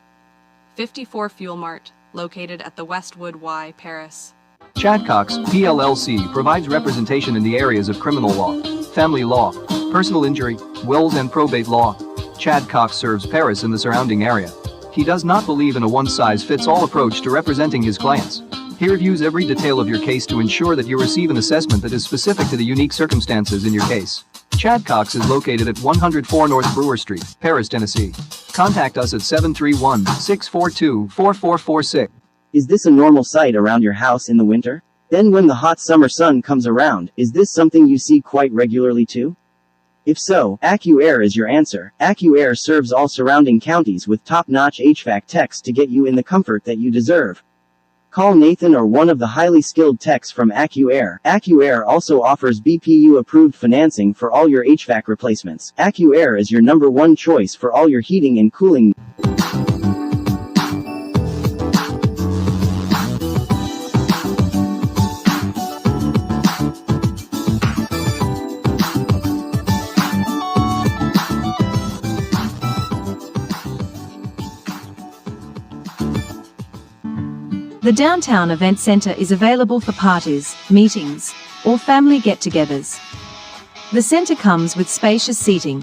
54 Fuel Mart, located at the Westwood Y, Paris. Chad Cox, PLLC, provides representation in the areas of criminal law, family law, personal injury, wills and probate law. Chad Cox serves Paris and the surrounding area. He does not believe in a one-size-fits-all approach to representing his clients. He reviews every detail of your case to ensure that you receive an assessment that is specific to the unique circumstances in your case. Chad Cox is located at 104 North Brewer Street, Paris, Tennessee. Contact us at 731-642-4446. Is this a normal sight around your house in the winter? Then when the hot summer sun comes around, is this something you see quite regularly too? If so, AccuAir is your answer. AccuAir serves all surrounding counties with top-notch HVAC techs to get you in the comfort that you deserve. Call Nathan or one of the highly skilled techs from AccuAir. AccuAir also offers BPU-approved financing for all your HVAC replacements. AccuAir is your #1 choice for all your heating and cooling. The Downtown Event Center is available for parties, meetings, or family get-togethers. The center comes with spacious seating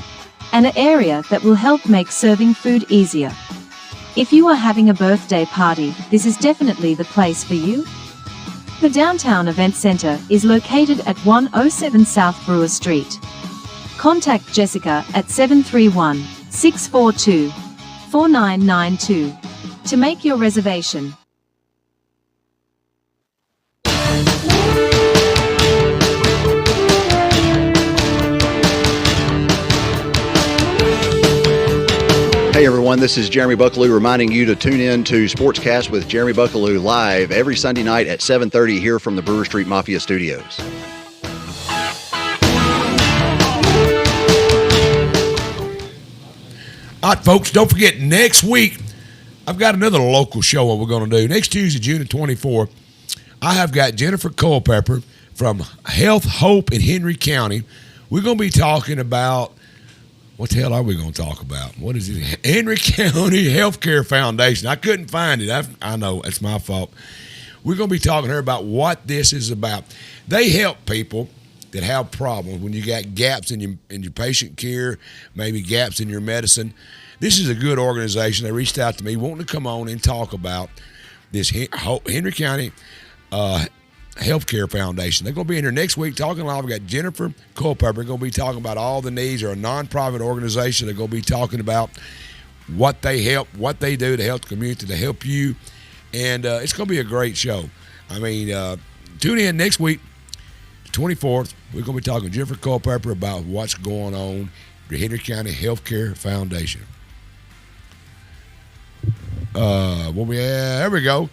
and an area that will help make serving food easier. If you are having a birthday party, this is definitely the place for you. The Downtown Event Center is located at 107 South Brewer Street. Contact Jessica at 731-642-4992 to make your reservation. Hey everyone, this is Jeremy Buckaloo reminding you to tune in to Sportscast with Jeremy Buckaloo live every Sunday night at 7:30 here from the Brewer Street Mafia Studios. All right, folks, don't forget, next week, I've got another local show what we're going to do. Next Tuesday, June the 24th, I have got Jennifer Culpepper from Health Hope in Henry County. We're going to be talking about, what the hell are we going to talk about? What is it? Henry County Healthcare Foundation. I couldn't find it. I know, it's my fault. We're going to be talking to her about what this is about. They help people that have problems when you got gaps in your patient care, maybe gaps in your medicine. This is a good organization. They reached out to me wanting to come on and talk about this Henry County Healthcare Foundation. They're going to be in here next week talking live. We've got Jennifer Culpepper going to be talking about all the needs. They're a nonprofit organization. They're going to be talking about what they help, what they do to help the community, to help you. And it's going to be a great show. I mean, tune in next week, the 24th. We're going to be talking to Jennifer Culpepper about what's going on at the Henry County Healthcare Foundation. There we go.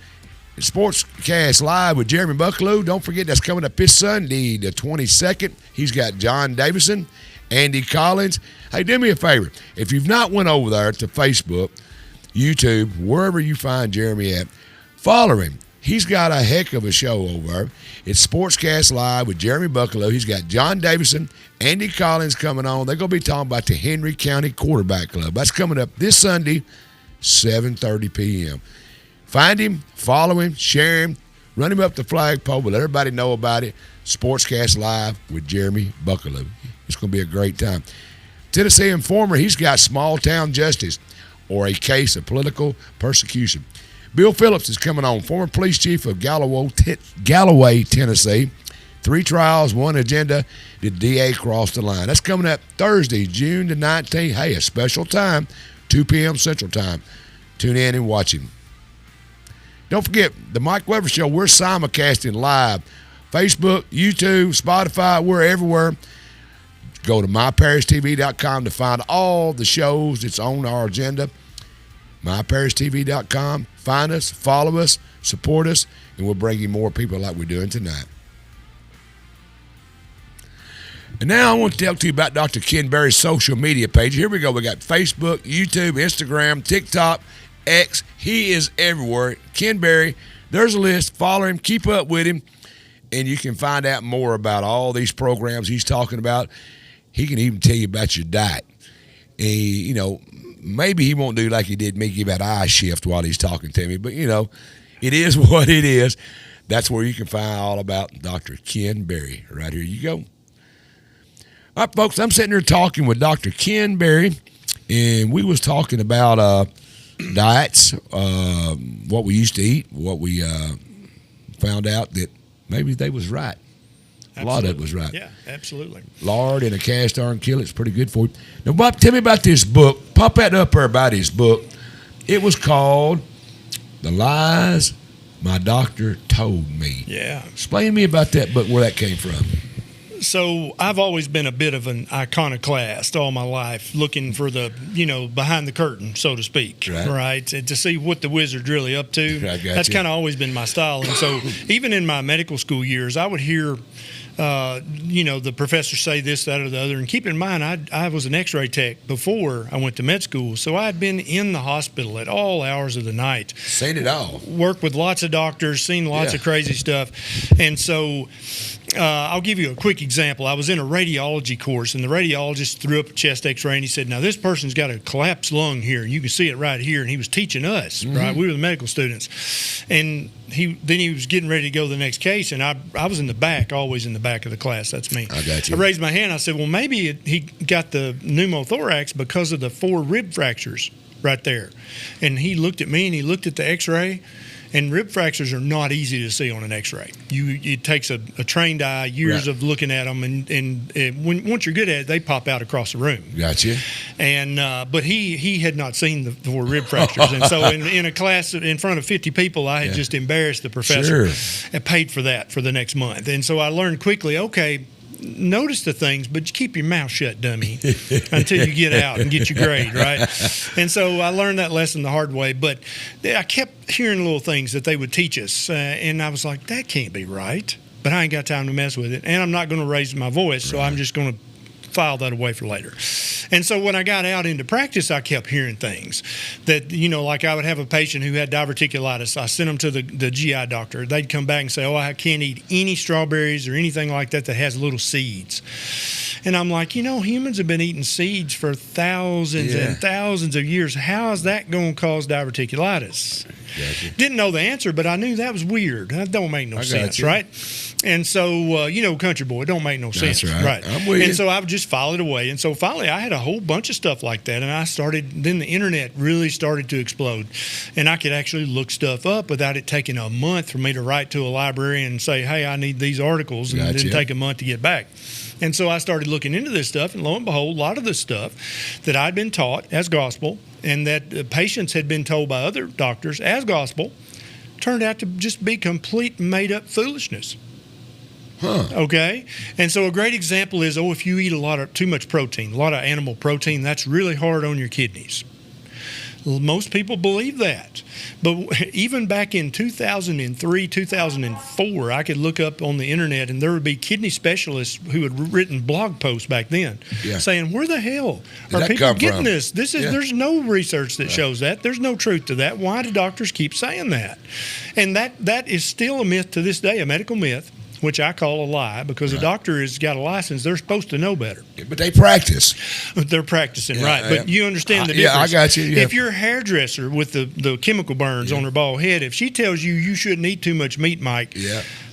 Sportscast Live with Jeremy Buckaloo. Don't forget, that's coming up this Sunday, the 22nd. He's got John Davison, Andy Collins. Hey, do me a favor. If you've not went over there to Facebook, YouTube, wherever you find Jeremy at, follow him. He's got a heck of a show over there. It's Sportscast Live with Jeremy Buckaloo. He's got John Davison, Andy Collins coming on. They're going to be talking about the Henry County Quarterback Club. That's coming up this Sunday, 7:30 p.m. Find him, follow him, share him, run him up the flagpole, but let everybody know about it. Sportscast Live with Jeremy Buckaloo. It's going to be a great time. Tennessee Informer, he's got Small Town Justice, or a case of political persecution. Bill Phillips is coming on, former police chief of Galloway, Tennessee. 3 trials, 1 agenda. The DA crossed the line. That's coming up Thursday, June the 19th. Hey, a special time, 2 p.m. Central Time. Tune in and watch him. Don't forget, the Mike Weatherford Show, we're simulcasting live. Facebook, YouTube, Spotify, we're everywhere. Go to myparistv.com to find all the shows that's on our agenda. myparistv.com. Find us, follow us, support us, and we'll bring you more people like we're doing tonight. And now I want to talk to you about Dr. Ken Berry's social media page. Here we go. We got Facebook, YouTube, Instagram, TikTok, X. He is everywhere. Ken Berry. There's a list. Follow him. Keep up with him. And you can find out more about all these programs he's talking about. He can even tell you about your diet. And, maybe he won't do like he did me, give that eye shift while he's talking to me. But, it is what it is. That's where you can find all about Dr. Ken Berry. Right here you go. All right, folks, I'm sitting here talking with Dr. Ken Berry, and we was talking about diets, what we used to eat, what we found out that maybe they was right. Absolutely. A lot of it was right. Yeah, absolutely. Lard and a cast iron kiln, it's pretty good for you. Now, Bob, tell me about this book. Pop that up there about his book. It was called The Lies My Doctor Told Me. Yeah. Explain to me about that book, where that came from. So I've always been a bit of an iconoclast all my life, looking for the, behind the curtain, so to speak, right? And to see what the wizard's really up to. That's kind of always been my style. And so even in my medical school years, I would hear, the professor say this, that, or the other. And keep in mind, I was an x-ray tech before I went to med school. So I had been in the hospital at all hours of the night. Seen it all. Worked with lots of doctors, seen lots of crazy stuff. And so I'll give you a quick example. I was in a radiology course, and the radiologist threw up a chest x-ray, and he said, now this person's got a collapsed lung here. You can see it right here. And he was teaching us, right? We were the medical students. And he was getting ready to go to the next case, and I was in the back, always in the back of the class. That's me. I got you. I raised my hand. I said, well, maybe he got the pneumothorax because of the 4 rib fractures right there. And he looked at me, and he looked at the x-ray. And rib fractures are not easy to see on an x-ray. It takes a trained eye, years of looking at them, and once you're good at it, they pop out across the room. Gotcha. And but he had not seen the 4 rib fractures, and so in a class in front of 50 people, I had just embarrassed the professor and paid for that for the next month. And so I learned quickly, okay, notice the things, but you keep your mouth shut, dummy, until you get out and get your grade, right? And so I learned that lesson the hard way, but I kept hearing little things that they would teach us, and I was like, that can't be right, but I ain't got time to mess with it, and I'm not going to raise my voice, so I'm just going to file that away for later. And so when I got out into practice, I kept hearing things that, like I would have a patient who had diverticulitis. I sent them to the GI doctor. They'd come back and say, oh, I can't eat any strawberries or anything like that has little seeds. And I'm like, humans have been eating seeds for thousands and thousands of years. How is that going to cause diverticulitis? Gotcha. Didn't know the answer, but I knew that was weird. That don't make no sense, right? And so, country boy, it don't make no sense. That's right. I'm with you. And so I would just file it away. And so finally, I had a whole bunch of stuff like that. And then the internet really started to explode. And I could actually look stuff up without it taking a month for me to write to a library and say, hey, I need these articles. And then take a month to get back. And so I started looking into this stuff, and lo and behold, a lot of this stuff that I'd been taught as gospel and that patients had been told by other doctors as gospel turned out to just be complete made-up foolishness. Okay? And so a great example is, if you eat too much protein, a lot of animal protein, that's really hard on your kidneys. Most people believe that. But even back in 2003, 2004, I could look up on the internet, and there would be kidney specialists who had written blog posts back then saying, where the hell are people getting this? There's no research that shows that. There's no truth to that. Why do doctors keep saying that? And that is still a myth to this day, a medical myth, which I call a lie, because a doctor has got a license. They're supposed to know better. But they practice. They're practicing, right. But you understand the difference. Yeah, I got you. Yeah. If your hairdresser with the chemical burns on her bald head, if she tells you shouldn't eat too much meat, Mike,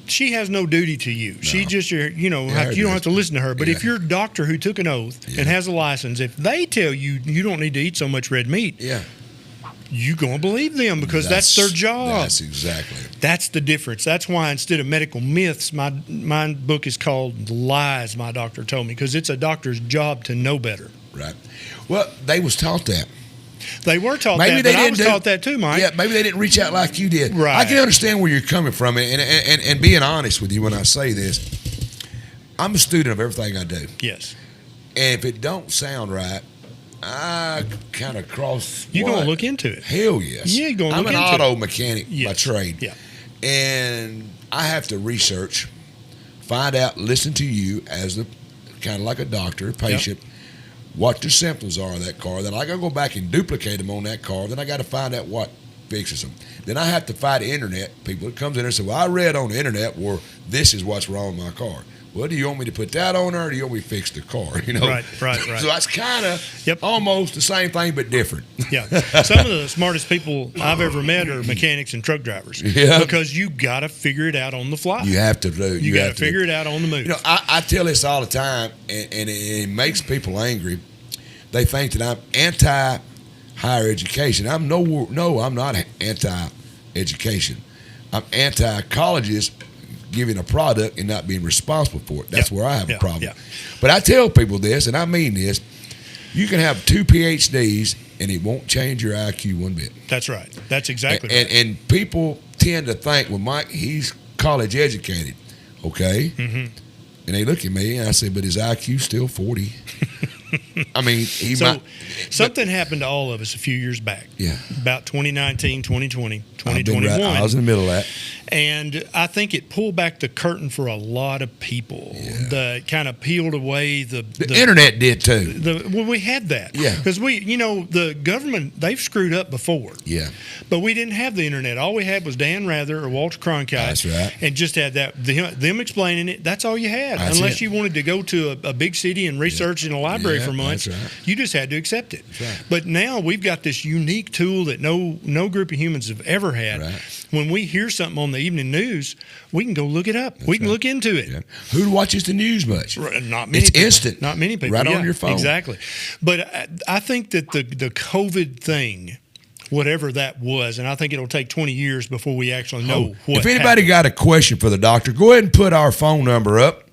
she has no duty to you. No. She just, you don't have to listen to her. But if your doctor who took an oath and has a license, if they tell you don't need to eat so much red meat, you're going to believe them because that's their job. That's the difference. That's why instead of medical myths, my book is called The Lies My Doctor Told Me, because it's a doctor's job to know better. Right. Well, they was taught that. They were taught that, but I was taught that too, Mike. Yeah, maybe they didn't reach out like you did. Right. I can understand where you're coming from, and being honest with you when I say this, I'm a student of everything I do. Yes. And if it don't sound right, I kind of cross. You're going to look into it. Hell yes. Yeah, you're going to look into it. I'm an auto mechanic by trade. Yeah. And I have to research, find out, listen to you as the kind of like a doctor, a patient, what the symptoms are of that car. Then I got to go back and duplicate them on that car. Then I got to find out what fixes them. Then I have to find the internet people that comes in there and say, well, I read on the internet where this is what's wrong with my car. Well, do you want me to put that on there, or do you want me to fix the car? You know, Right. So that's kind of almost the same thing, but different. Yeah. Some of the smartest people I've ever met are mechanics and truck drivers. Yeah. Because you got to figure it out on the fly. You have to do. You got to figure it out on the move. You know, I tell this all the time, and it makes people angry. They think that I'm anti-higher education. I'm not anti-education. I'm anti-colleges giving a product and not being responsible for it. That's where I have a problem. Yeah. But I tell people this, and I mean this, you can have 2 PhDs and it won't change your IQ one bit. That's right. That's exactly right. And people tend to think, well, Mike, he's college educated, okay? Mm-hmm. And they look at me and I say, but his IQ's still 40. I mean, something happened to all of us a few years back. Yeah. About 2019, 2020, 2021. I was in the middle of that. And I think it pulled back the curtain for a lot of people. Yeah. That kind of peeled away the internet did too. Well, we had that. Yeah. Because the government, they've screwed up before. Yeah. But we didn't have the internet. All we had was Dan Rather or Walter Cronkite. That's right. And just had that, them explaining it. That's all you had. That's Unless it. you wanted to go to a big city and research in a library for months. That's right. You just had to accept it. That's right. But now we've got this unique tool that no group of humans have ever had. Right. When we hear something on the evening news, we can go look it up. We can look into it. Yeah. Who watches the news much? Not many It's people. instant. Not many people. Right on your phone. Exactly. But I think that the COVID thing, whatever that was, and I think it'll take 20 years before we actually know what If anybody got a question for the doctor, go ahead and put our phone number up.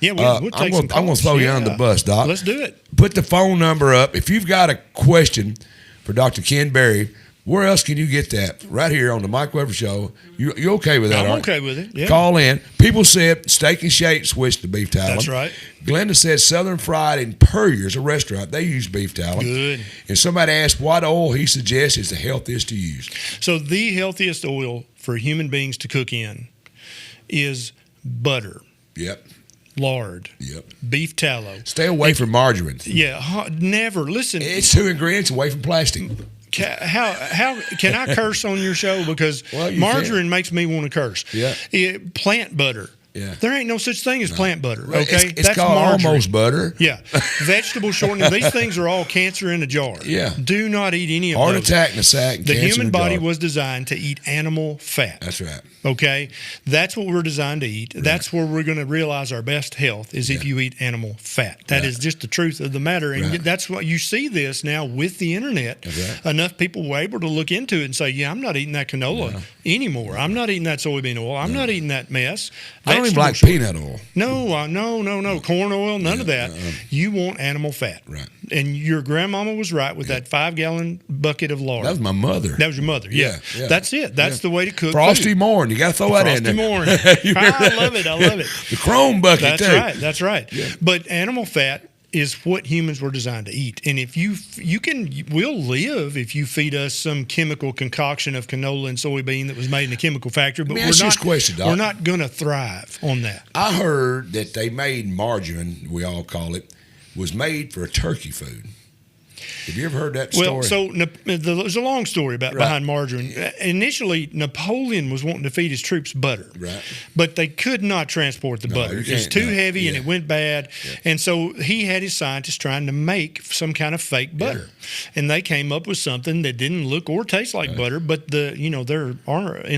Yeah, we'll take some calls. I'm going to throw you under the bus, Doc. Let's do it. Put the phone number up. If you've got a question for Dr. Ken Berry, where else can you get that? Right here on the Mike Weatherford Show. You okay with that? I'm okay with it. Yeah. Call in. People said Steak and Shake switched to beef tallow. That's right. Glenda said Southern Fried in Puryear's, a restaurant, they use beef tallow. Good. And somebody asked what oil he suggests is the healthiest to use. So the healthiest oil for human beings to cook in is butter. Yep. Lard. Yep. Beef tallow. Stay away from margarine. Yeah, never. Listen. It's 2 ingredients away from plastic. How can I curse on your show? Because margarine makes me want to curse. Yeah. Plant butter. Yeah. There ain't no such thing as plant butter. Well, Okay, it's called margarine. almost butter. Yeah, vegetable shortening. These things are all cancer in a jar. Yeah. Do not eat any of Heart those. attack in a sack. The human body was designed to eat animal fat. That's right. Okay, that's what we're designed to eat. Right. That's where we're going to realize our best health is if you eat animal fat. That is just the truth of the matter, and that's what you see this now with the internet. Right. Enough people were able to look into it and say, "Yeah, I'm not eating that canola anymore. I'm not eating that soybean oil. I'm not eating that mess." I don't even like peanut oil. No, corn oil, none of that. You want animal fat, right? And your grandmama was right with that 5-gallon bucket of lard. That was my mother. That was your mother. Yeah. That's it. That's the way to cook. Frosty food. Morn. You got to throw that in there. Frosty Morn. I love it. The chrome bucket. That's right. Yeah. But animal fat is what humans were designed to eat. And if we'll live if you feed us some chemical concoction of canola and soybean that was made in a chemical factory. But we're not going to thrive on that. I heard that they made margarine, we all call it, was made for turkey food. Have you ever heard that story? Well, so there's a long story behind margarine. Initially, Napoleon was wanting to feed his troops butter, but they could not transport the butter. It was too heavy and it went bad. Yeah. And so he had his scientists trying to make some kind of fake butter. And they came up with something that didn't look or taste like butter, but they're in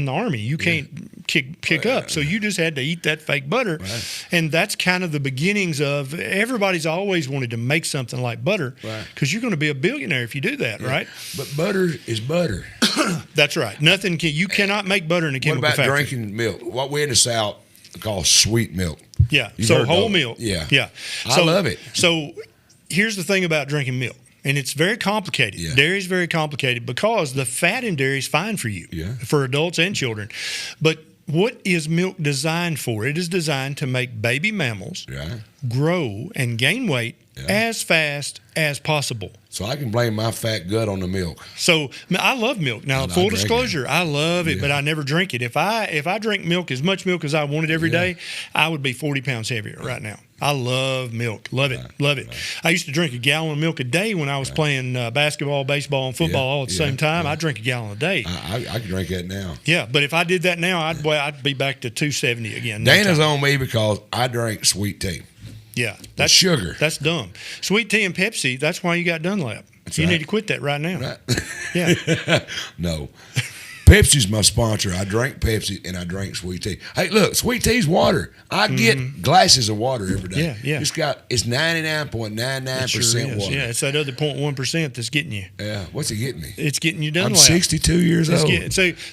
the Army. You can't kick up. So you just had to eat that fake butter. Right. And that's kind of the beginnings of everybody's always wanted to make something like butter because you're going to be a billionaire if you do that, right? But butter is butter. That's right. You cannot make butter in a chemical factory. What about drinking milk? What we in the South call sweet milk. Yeah. So whole milk. Yeah. Yeah. I love it. So here's the thing about drinking milk. And it's very complicated. Yeah. Dairy is very complicated because the fat in dairy is fine for you, for adults and children. But what is milk designed for? It is designed to make baby mammals grow and gain weight as fast as possible. So I can blame my fat gut on the milk. So I love milk. Now, full disclosure, I love it, but I never drink it. If I drink milk, as much milk as I wanted every day, I would be 40 pounds heavier right now. I love milk. Love it. Love it. I used to drink a gallon of milk a day when I was playing basketball, baseball, and football all at the same time. I drink a gallon a day. I can drink that now. Yeah, but if I did that now, I'd be back to 270 again. Dana's on me because I drink sweet tea. Yeah, that's sugar. That's dumb. Sweet tea and Pepsi. That's why you got Dunlap. You need to quit that right now. Right. Yeah. No. Pepsi's my sponsor. I drink Pepsi and I drink sweet tea. Hey, look, sweet tea's water. I get glasses of water every day. Yeah. It's 99.99% water. Yeah, it's that other 0.1% that's getting you. Yeah. What's it getting me? It's getting you Dunlap. I'm 62 years old.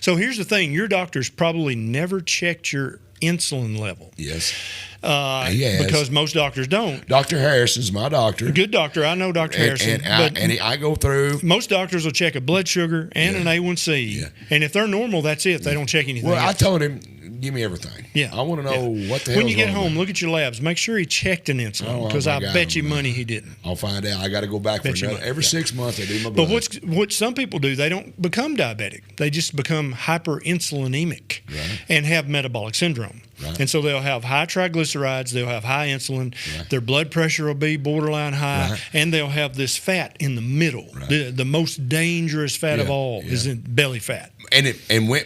So here's the thing. Your doctor's probably never checked your insulin level. Yes. Because most doctors don't. Dr. Harrison's my doctor. A good doctor. I know Dr. Harrison. I go through. Most doctors will check a blood sugar and an A1C. Yeah. And if they're normal, that's it. They don't check anything else. I told him, give me everything. Yeah. I want to know what the hell. When you get home, look at your labs. Make sure he checked an insulin because I bet you money he didn't. I'll find out. I got to go back for another. Every 6 months I do my blood. But what some people do, they don't become diabetic. They just become hyperinsulinemic and have metabolic syndrome. Right. And so they'll have high triglycerides, they'll have high insulin, their blood pressure will be borderline high, and they'll have this fat in the middle. The most dangerous fat of all is in belly fat. And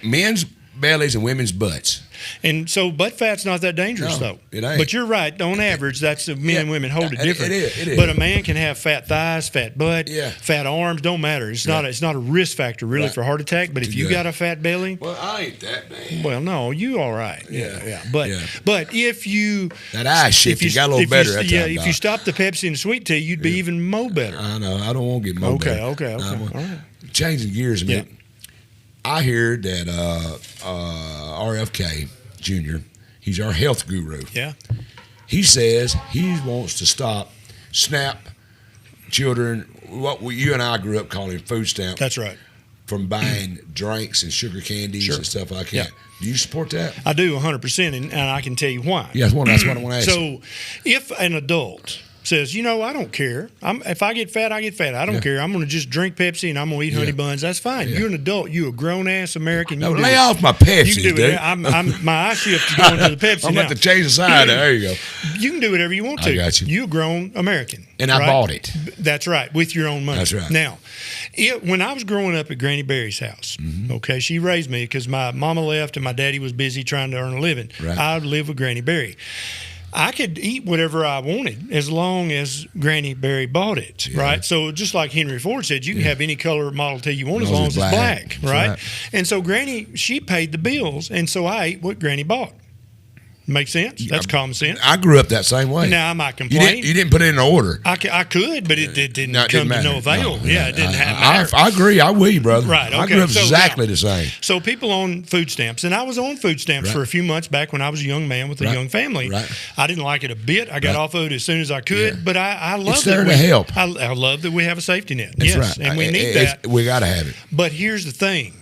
men's bellies and women's butts. And so butt fat's not that dangerous, though. It ain't. But you're right. On average, that's men and women hold it different. It is. But a man can have fat thighs, fat butt, fat arms. Don't matter. It's not a risk factor really for heart attack. But if you got a fat belly, well, I ain't that bad. Well, no, you all right. Yeah. But if you that eye shift, you got a little better. If you stop the Pepsi and the sweet tea, you'd be even more better. I know. I don't want to get more better. Okay. All right. Changing gears a minute. I hear that RFK Jr., he's our health guru. Yeah. He says he wants to stop SNAP children, what you and I grew up calling food stamp. That's right. From buying drinks and sugar candies and stuff like that. Yeah. Do you support that? I do 100%, and I can tell you why. Yeah, that's what I want to ask you. So if an adult says, I don't care. If I get fat, I get fat. I don't care. I'm going to just drink Pepsi and I'm going to eat honey buns. That's fine. You're an adult. You're a grown-ass American. No, lay off my Pepsi, dude. My eye shift to going to the Pepsi I'm now. about to change the side. There you go. You can do whatever you want to. I got you. You're a grown American. And I bought it. That's right, with your own money. That's right. Now, when I was growing up at Granny Berry's house, okay, she raised me because my mama left and my daddy was busy trying to earn a living. Right. I lived with Granny Berry. I could eat whatever I wanted as long as Granny Berry bought it, right? So just like Henry Ford said, you can have any color Model T you want as long as it's black, right? And so Granny, she paid the bills, and so I ate what Granny bought. Make sense? That's common sense. I grew up that same way. Now, I might complain. You didn't put it in order. I could, but it didn't come to no avail. It didn't happen. I agree. I will, brother. Right, okay. I grew up exactly the same. So people on food stamps, and I was on food stamps for a few months back when I was a young man with a young family. Right. I didn't like it a bit. I got off of it as soon as I could, but I love it's there to help. I love that we have a safety net. That's yes, right. And we need that. We got to have it. But here's the thing.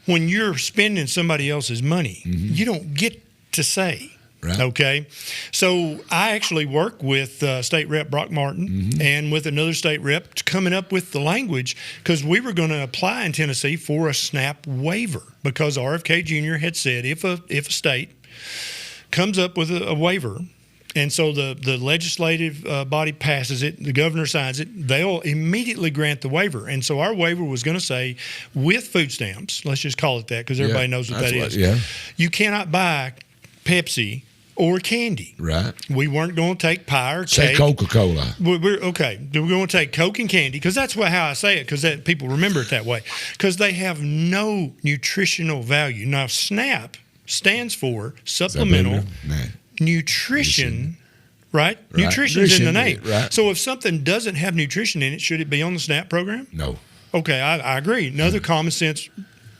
When you're spending somebody else's money, you don't get to say. Right. Okay, so I actually work with State Rep Brock Martin and with another state rep coming up with the language because we were going to apply in Tennessee for a SNAP waiver because RFK Jr. had said if a state comes up with a waiver and so the legislative body passes it, the governor signs it, they'll immediately grant the waiver. And so our waiver was going to say with food stamps, let's just call it that because everybody knows what that is. You cannot buy Pepsi or candy. Right. We weren't going to take pie or cake. Say Coca-Cola. We're going to take Coke and candy because that's how I say it because people remember it that way because they have no nutritional value. Now, SNAP stands for Supplemental Nutrition, right? Nutrition's in the name. Right. So if something doesn't have nutrition in it, should it be on the SNAP program? No. Okay, I agree. Another common sense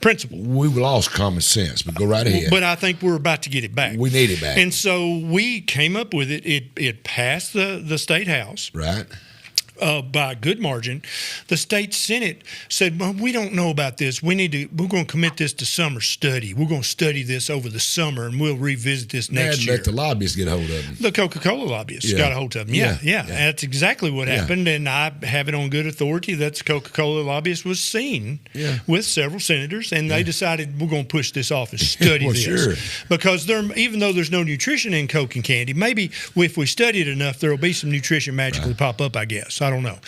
principle. We lost common sense, but go right ahead. But I think we're about to get it back. We need it back. And so we came up with it. It passed the state house. Right. by a good margin. The state Senate said, well, we don't know about this. We're going to commit this to summer study. We're going to study this over the summer, and we'll revisit this next year. Let the lobbyists get a hold of them. The Coca-Cola lobbyists got a hold of them. Yeah. That's exactly what happened, and I have it on good authority that the Coca-Cola lobbyist was seen with several senators, and they decided we're going to push this off and study this. Sure. Because even though there's no nutrition in Coke and candy, maybe if we study it enough, there will be some nutrition magically pop up, I guess. I don't know.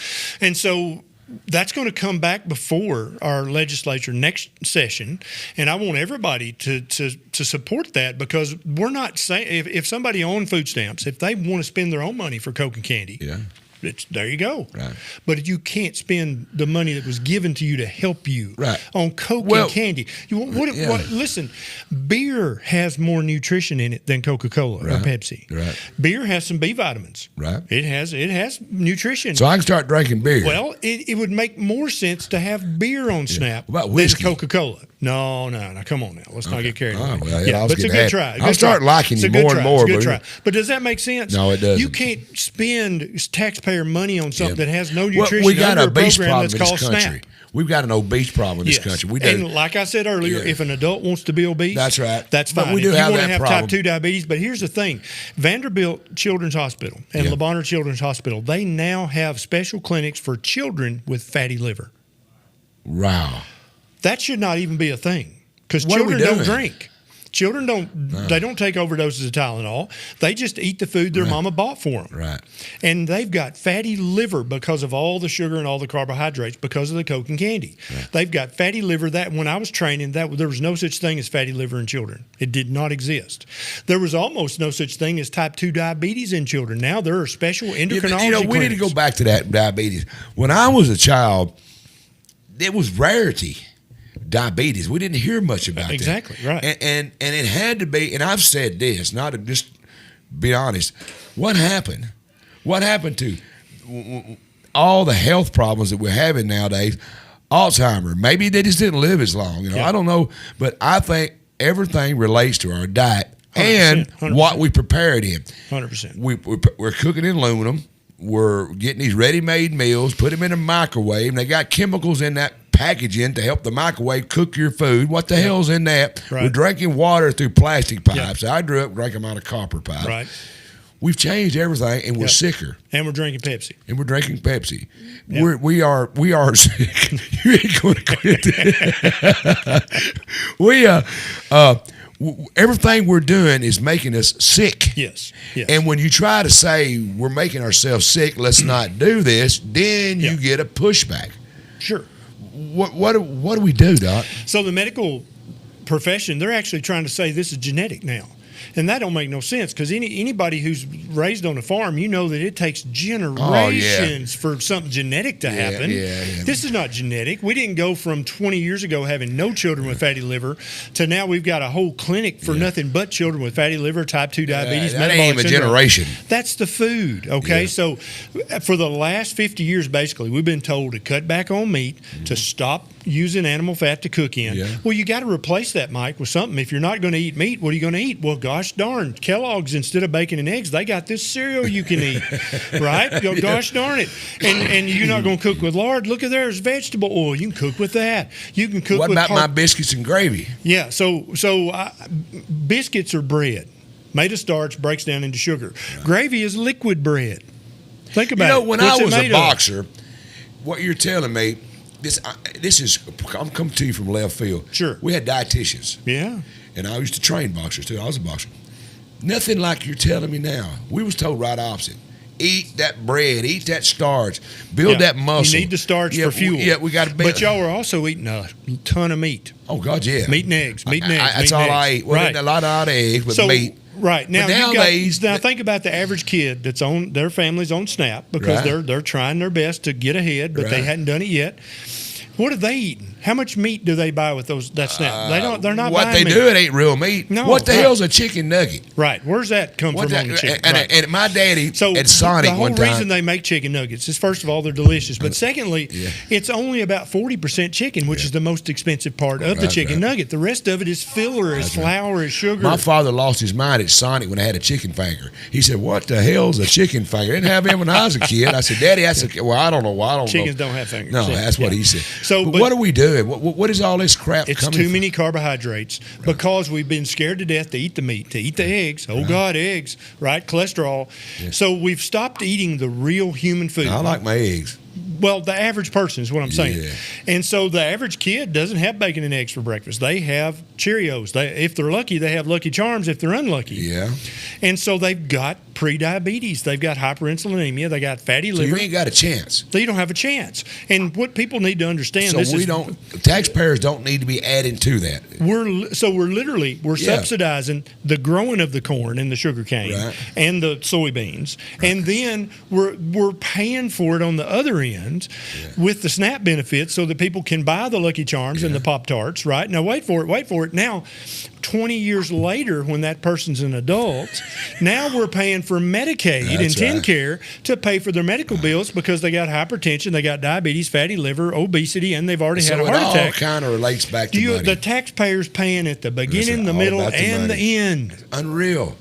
And so that's going to come back before our legislature next session, and I want everybody to support that, because we're not saying if somebody on food stamps, if they want to spend their own money for Coke and candy, there you go. Right. But you can't spend the money that was given to you to help you on Coke and candy. Listen, beer has more nutrition in it than Coca-Cola or Pepsi. Right. Beer has some B vitamins. Right. It has nutrition. So I can start drinking beer. Well, it would make more sense to have beer on Snap than Coca-Cola. No, come on now. Let's not get carried away. Well, but it's a good try. I'll start liking you more and more. It's a good try. But does that make sense? No, it doesn't. You can't spend taxpayer money on something that has no nutrition. We got under an obese program problem that's in called this country. SNAP. We've got an obese problem in this country. We do. And like I said earlier, if an adult wants to be obese, that's right. That's fine. But we do if have you want that to have problem. type 2 diabetes, but here's the thing. Vanderbilt Children's Hospital and Le Bonheur Children's Hospital, they now have special clinics for children with fatty liver. Wow. That should not even be a thing, because children don't drink. Children they don't take overdoses of Tylenol. They just eat the food their mama bought for them. Right. And they've got fatty liver because of all the sugar and all the carbohydrates because of the Coke and candy. Right. They've got fatty liver. That when I was training, there was no such thing as fatty liver in children. It did not exist. There was almost no such thing as type 2 diabetes in children. Now there are special endocrinology we need to go back to that diabetes. When I was a child, it was rarity. Diabetes. We didn't hear much about that. Exactly, right. And it had to be, and I've said this, not to just be honest, what happened? What happened to all the health problems that we're having nowadays? Alzheimer. Maybe they just didn't live as long. I don't know, but I think everything relates to our diet 100%, and 100%. What we prepare it in. 100%. We're cooking in aluminum. We're getting these ready-made meals, put them in a microwave, and they got chemicals in that packaging to help the microwave cook your food. What the hell's in that? Right. We're drinking water through plastic pipes. I grew up drinking out of copper pipes. Right. We've changed everything, and we're sicker. And we're drinking Pepsi. Yep. We are sick. You ain't going to quit. Everything we're doing is making us sick. Yes. And when you try to say we're making ourselves sick, let's not do this, then you get a pushback. Sure. What do we do, Doc? So the medical profession, they're actually trying to say this is genetic now. And that don't make no sense, because anybody who's raised on a farm, you know that it takes generations for something genetic to happen. This is not genetic. We didn't go from 20 years ago having no children with fatty liver to now we've got a whole clinic for nothing but children with fatty liver, type 2 diabetes, that metabolic ain't even a syndrome. generation. That's the food, okay? So for the last 50 years, basically, we've been told to cut back on meat, to stop using animal fat to cook in. Well, you got to replace that, Mike, with something. If you're not going to eat meat, what are you going to eat? Well, gosh darn, Kellogg's, instead of bacon and eggs, they got this cereal you can eat, right? Gosh darn it. And you're not going to cook with lard. Look at there's vegetable oil. You can cook with that. You can cook with with my biscuits and gravy? Yeah, so biscuits are bread. Made of starch, breaks down into sugar. Right. Gravy is liquid bread. Think about it. When I was a boxer, what you're telling me, this is, I'm coming to you from left field. Sure. We had dietitians. Yeah. And I used to train boxers too. I was a boxer. Nothing like you're telling me now. We was told right opposite. Eat that bread. Eat that starch. Build that muscle. You need the starch for fuel. Yeah, we got to build. But y'all were also eating a ton of meat. Oh, God, yeah. Meat and eggs. That's all I eat. Well, a lot of eggs with meat. Right. Now, nowadays, now think about the average kid that's on their family's on SNAP because they're trying their best to get ahead, but they hadn't done it yet. What are they eating? How much meat do they buy with that snap? They're not what buying they meat. do, it ain't real meat. No, what the right. hell's a chicken nugget? Right. Where's that come from on the chicken? And my daddy at Sonic the whole one time. reason they make chicken nuggets is, first of all, they're delicious. But secondly, it's only about 40% chicken, which is the most expensive part of the chicken nugget. The rest of it is filler, is flour, is sugar. My father lost his mind at Sonic when I had a chicken finger. He said, "What the hell's a chicken finger?" I didn't have him when I was a kid. I said, "Daddy," I said, "Well, I don't know why. I don't know." Chickens don't have fingers. No, that's what he said. So, but what are we doing? What is all this crap it's coming too from? many carbohydrates because we've been scared to death to eat the meat, to eat the eggs. Oh, God, eggs, right? Cholesterol. Yeah. So we've stopped eating the real human food. I like my eggs. Well, the average person is what I'm saying. Yeah. And so the average kid doesn't have bacon and eggs for breakfast. They have Cheerios. If they're lucky, they have Lucky Charms if they're unlucky. Yeah. And so they've got prediabetes. They've got hyperinsulinemia. They got fatty liver. You ain't got a chance. So you don't have a chance. And what people need to understand taxpayers don't need to be adding to that. We're subsidizing the growing of the corn and the sugar cane and the soybeans. Right. And then we're paying for it on the other end with the SNAP benefits so that people can buy the Lucky Charms and the Pop-Tarts, right? Now, wait for it. Now, 20 years later, when that person's an adult, now we're paying for Medicaid and TennCare to pay for their medical bills because they got hypertension, they got diabetes, fatty liver, obesity, and they've already had a heart attack. So it all kind of relates back to money. The taxpayer's paying at the beginning, the middle, and the end. Unreal.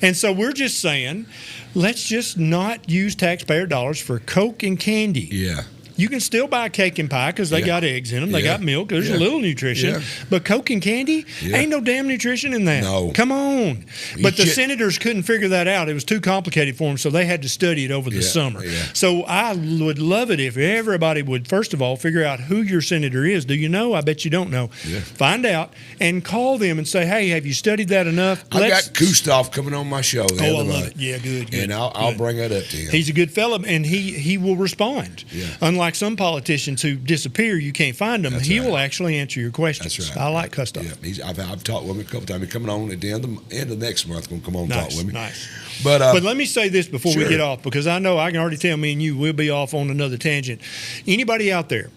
And so we're just saying, let's just not use taxpayer dollars for Coke and candy. Yeah. You can still buy cake and pie because they got eggs in them. They got milk. There's a little nutrition. Yeah. But Coke and candy, ain't no damn nutrition in that. No. Come on. But the senators couldn't figure that out. It was too complicated for them, so they had to study it over the summer. Yeah. So I would love it if everybody would, first of all, figure out who your senator is. Do you know? I bet you don't know. Yeah. Find out and call them and say, hey, have you studied that enough? I got Kustov coming on my show. I love it. Yeah, good. And I'll bring that up to him. He's a good fella, and he will respond. Yeah. Unlike some politicians who disappear, you can't find them. He will actually answer your questions. That's right. I like Kustov. Yeah, I've talked with him a couple times. He's coming on at the end of next month. Going to come on and talk with me. Nice. But let me say this before we get off, because I know I can already tell me and you will be off on another tangent. Anybody out there,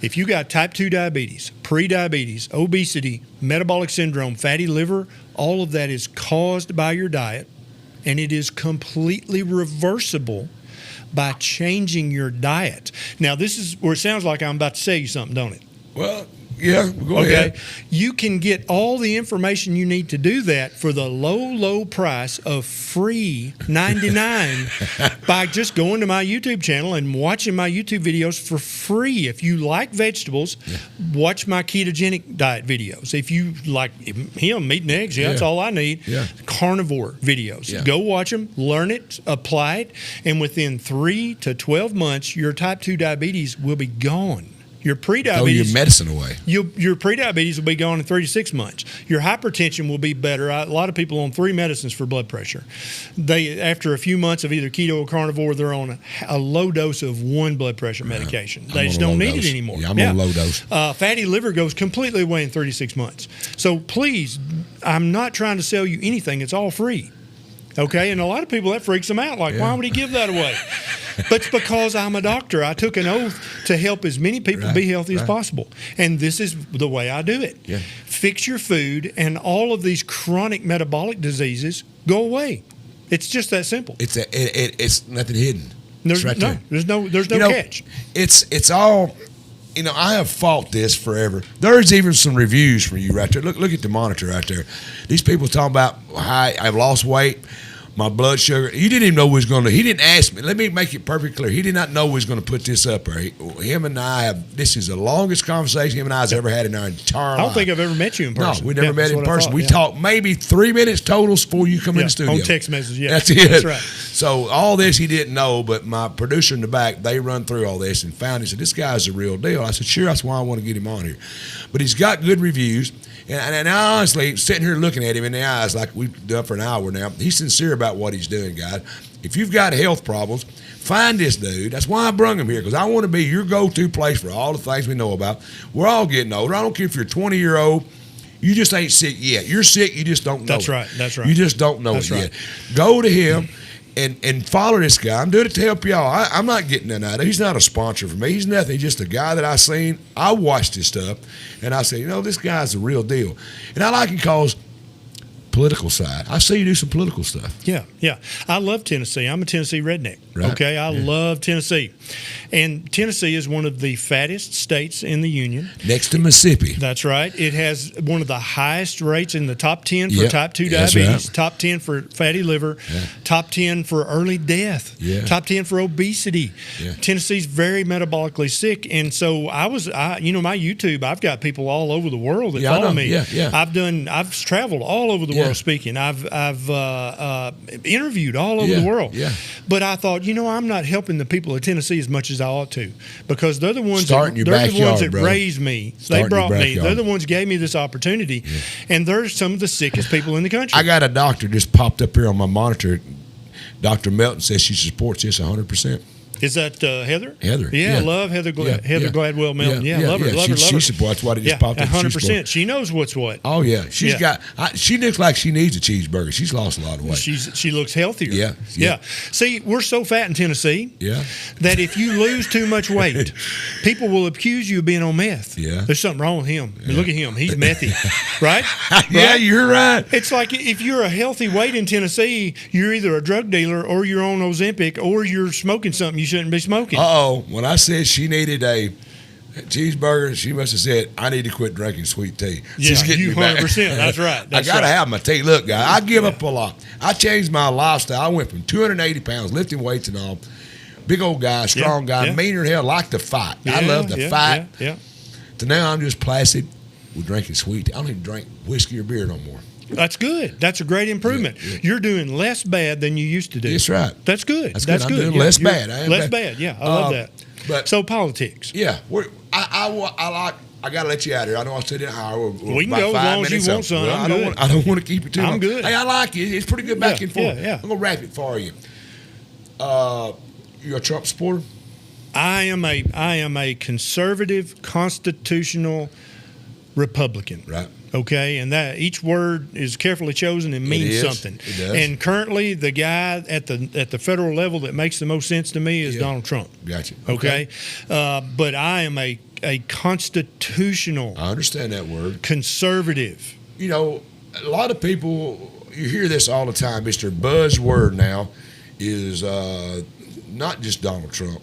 if you got type 2 diabetes, pre-diabetes, obesity, metabolic syndrome, fatty liver, all of that is caused by your diet, and it is completely reversible by changing your diet. Now, this is where it sounds like I'm about to say you something, don't it? Well, yeah, go ahead. You can get all the information you need to do that for the low price of free $99 by just going to my YouTube channel and watching my YouTube videos for free. If you like vegetables, watch my ketogenic diet videos. If you like meat and eggs, that's all I need. Yeah. Carnivore videos. Yeah. Go watch them, learn it, apply it, and within 3 to 12 months, your type 2 diabetes will be gone. Your prediabetes. Throw your medicine away. Your prediabetes will be gone in 3 to 6 months. Your hypertension will be better. A lot of people on 3 medicines for blood pressure. After a few months of either keto or carnivore, they're on a low dose of 1 blood pressure medication. They just don't need it anymore. Yeah, I'm on a low dose. Fatty liver goes completely away in 36 months. So please, I'm not trying to sell you anything. It's all free. Okay? And a lot of people, that freaks them out. Like, why would he give that away? But it's because I'm a doctor. I took an oath to help as many people be healthy as possible. And this is the way I do it. Yeah. Fix your food, and all of these chronic metabolic diseases go away. It's just that simple. It's nothing hidden. There's no catch. It's all. I have fought this forever. There's even some reviews for you right there. Look at the monitor right there. These people talking about I've lost weight, my blood sugar. You didn't even know he was going to. He didn't ask me. Let me make it perfectly clear. He did not know he was going to put this up there. Him and I this is the longest conversation him and I has ever had in our entire life. I don't think I've ever met you in person. No, we never met in person. We talked maybe 3 minutes total before you come in the studio. On text messages, That's it. That's right. So all this he didn't know, but my producer in the back, they run through all this and found it. Said, this guy's the real deal. I said, sure, that's why I want to get him on here. But he's got good reviews. And I honestly, sitting here looking at him in the eyes like we've done for an hour now, he's sincere about what he's doing, guys. If you've got health problems, find this dude. That's why I brung him here, because I want to be your go-to place for all the things we know about. We're all getting older. I don't care if you're a 20-year-old. You just ain't sick yet. You're sick, you just don't know That's right. You just don't know it yet. Go to him. and follow this guy. I'm doing it to help y'all. I'm not getting none out of it. He's not a sponsor for me. He's nothing. He's just a guy that I seen. I watched his stuff, and I said, this guy's the real deal. And I like him because political side. I see you do some political stuff. Yeah. I love Tennessee. I'm a Tennessee redneck. Right. Okay, I love Tennessee. And Tennessee is one of the fattest states in the Union. Next to Mississippi. That's right. It has one of the highest rates in the top 10 for type 2 That's diabetes, right. top 10 for fatty liver, top 10 for early death, top 10 for obesity. Tennessee's very metabolically sick. And so my YouTube, I've got people all over the world that follow me. I've traveled all over the world speaking. I've interviewed all over the world. But I thought, I'm not helping the people of Tennessee as much as I ought to, because they're the ones that raised me. They brought me. They're the ones who gave me this opportunity, and they're some of the sickest people in the country. I got a doctor just popped up here on my monitor. Dr. Melton says she supports this 100%. Is that Heather? Heather. Yeah, I love Heather Gladwell Melton. Love her. She supports what it just popped up. 100%. She knows what's what. Oh, yeah. She looks like she needs a cheeseburger. She's lost a lot of weight. She looks healthier. Yeah. See, we're so fat in Tennessee that if you lose too much weight, people will accuse you of being on meth. Yeah. There's something wrong with him. Look at him. He's methy. Right? Yeah, you're right. It's like if you're a healthy weight in Tennessee, you're either a drug dealer or you're on Ozempic or you're smoking something you shouldn't be smoking. When I said she needed a cheeseburger, she must have said, I need to quit drinking sweet tea. Yeah, you 100%. That's right. I got to have my tea. Look, guy, I give up a lot. I changed my lifestyle. I went from 280 pounds, lifting weights and all. Big old guy, strong guy, meaner than hell, like to fight. I love to fight. To now I'm just placid with drinking sweet tea. I don't even drink whiskey or beer no more. That's good. That's a great improvement. You're doing less bad than you used to do. That's right. That's good. That's good. I'm doing less bad. Less bad. Yeah, I love that. But so politics. Yeah, I got to let you out here. I know I said an hour. We can go as long as you want, son. Well, I don't want to keep it too long. I'm good. Hey, I like it. It's pretty good back and forth. Yeah. I'm gonna wrap it for you. You're a Trump supporter? I am a conservative, constitutional Republican. Right. Okay, and that each word is carefully chosen and means something. It does. And currently, the guy at the federal level that makes the most sense to me is Donald Trump. Gotcha. Okay, but I am a constitutional. I understand that word. Conservative. A lot of people, you hear this all the time. It's their buzzword now is not just Donald Trump.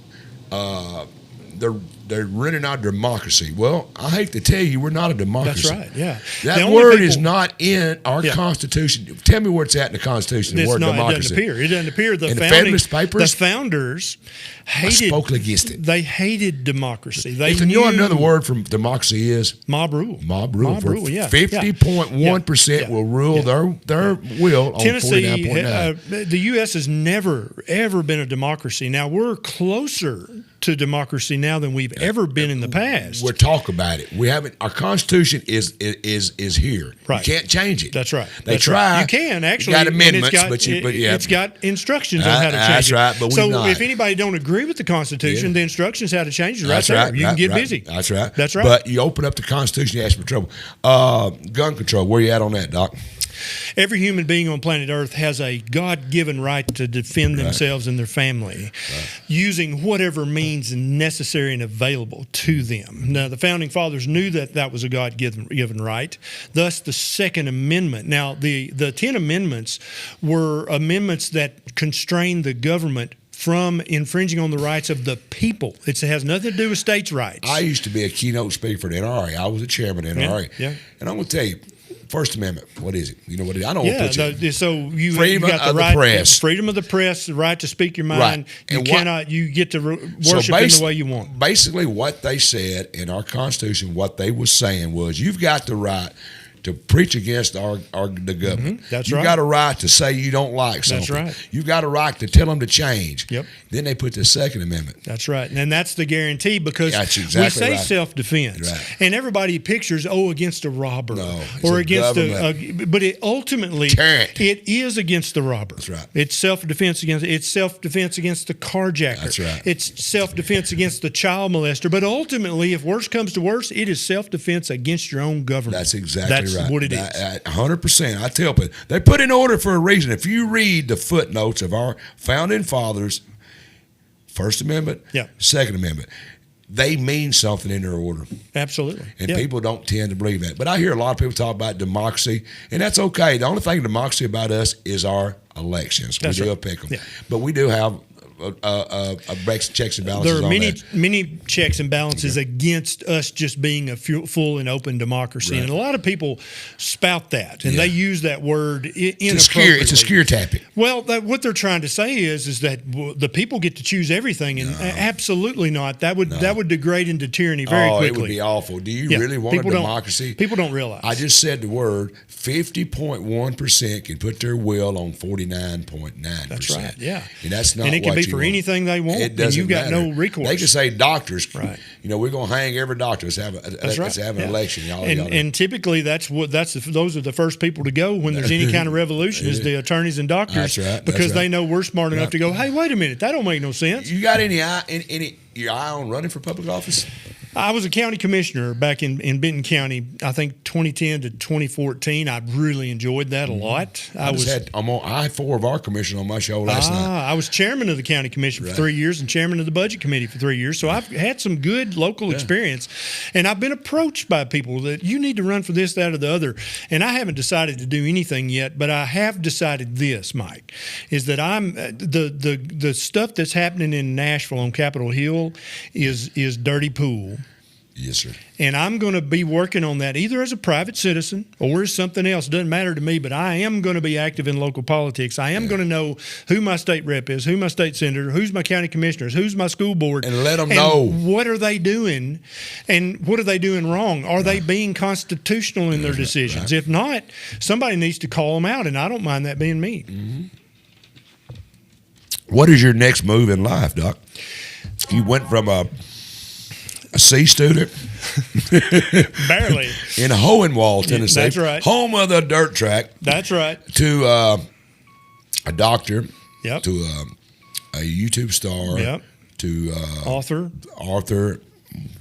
They're running our democracy. Well, I hate to tell you, we're not a democracy. That's right, yeah. That word is not in our Constitution. Tell me where it's at in the Constitution, the word democracy. It doesn't appear. In the Federalist Papers? The founders hated. I spoke against it. They hated democracy. You know what another word from democracy is? Mob rule. Mob rule. Mob rule, yeah. 50.1% will rule their will on Tennessee, 49.9%. The U.S. has never, ever been a democracy. Now, we're closer to democracy now than we've ever been in the past. We'll talk about it. We haven't. Our Constitution is here. Right. You can't change it. That's right. They try. You can actually. You got amendments, it's got instructions on how to change that's it. Right, but so not. If anybody don't agree with the Constitution, the instructions how to change it right there. You can get busy. That's right. That's right. But you open up the Constitution, you ask for trouble. Gun control. Where you at on that, Doc? Every human being on planet Earth has a God-given right to defend themselves and their family using whatever means necessary and available to them. Now, the Founding Fathers knew that was a God-given right, thus the Second Amendment. Now, the 10 amendments were amendments that constrained the government from infringing on the rights of the people. It has nothing to do with states' rights. I used to be a keynote speaker for the NRA. I was the chairman of the NRA. Yeah. And I'm going to tell you, First Amendment, what is it? You know what it is? I don't want to put you. So you freedom got the of right, the press. Freedom of the press, the right to speak your mind. Right. You get to worship in the way you want. Basically, what they said in our Constitution, what they was saying was, you've got the right to preach against the government. That's You've right. got a right to say you don't like something. That's right. You've got a right to tell them to change. Yep. Then they put the Second Amendment. That's right. And that's the guarantee, because That's exactly we say right. self-defense. Right. And everybody pictures, against a robber. No, or a against government. but it ultimately, Deterrent. it is against the robber. That's right. It's self-defense against the carjacker. That's right. It's self-defense against the child molester. But ultimately, if worse comes to worse, it is self-defense against your own government. That's exactly right. what it is. 100%. I tell people, they put in order for a reason. If you read the footnotes of our founding fathers, First Amendment, Second Amendment, they mean something in their order. Absolutely. And people don't tend to believe that. But I hear a lot of people talk about democracy, and that's okay. The only thing democracy about us is our elections. That's we do right. pick them. Yeah. But we do have checks and balances. There are on many checks and balances against us just being a full and open democracy, and a lot of people spout that, and they use that word inappropriately. It's a scare tactic. Well, what they're trying to say is that the people get to choose everything, and absolutely not. That would degrade into tyranny very quickly. It would be awful. Do you really want a democracy? People don't realize. I just said the word. 50.1% can put their will on 49.9%. That's right. Yeah, and that's not. And it can be for want. Anything they want. It doesn't and you've got matter. no recourse. They can say doctors. Right. We're going to hang every doctor. Let's have an election. And typically those are the first people to go when there's any kind of revolution is the attorneys and doctors. That's right. Because they know we're smart enough to go, hey, wait a minute, that don't make no sense. You got your eye on running for public office? I was a county commissioner back in Benton County, I think 2010 to 2014. I really enjoyed that a lot. I had 4 of our commissioners on my show last night. I was chairman of the county commission for 3 years and chairman of the budget committee for 3 years. So I've had some good local experience. And I've been approached by people that you need to run for this, that, or the other. And I haven't decided to do anything yet, but I have decided this, Mike, is that I'm the stuff that's happening in Nashville on Capitol Hill is dirty pool. Yes, sir. And I'm going to be working on that either as a private citizen or as something else. It doesn't matter to me, but I am going to be active in local politics. I am going to know who my state rep is, who my state senator, who's my county commissioners, who's my school board. And let them know. What are they doing and what are they doing wrong? Are they being constitutional in their decisions? If not, somebody needs to call them out, and I don't mind that being me. Mm-hmm. What is your next move in life, Doc? You went from a C student, barely, in Hohenwald, Tennessee. That's right. Home of the dirt track. That's right. To a doctor. Yep. To a YouTube star. Yep. To author.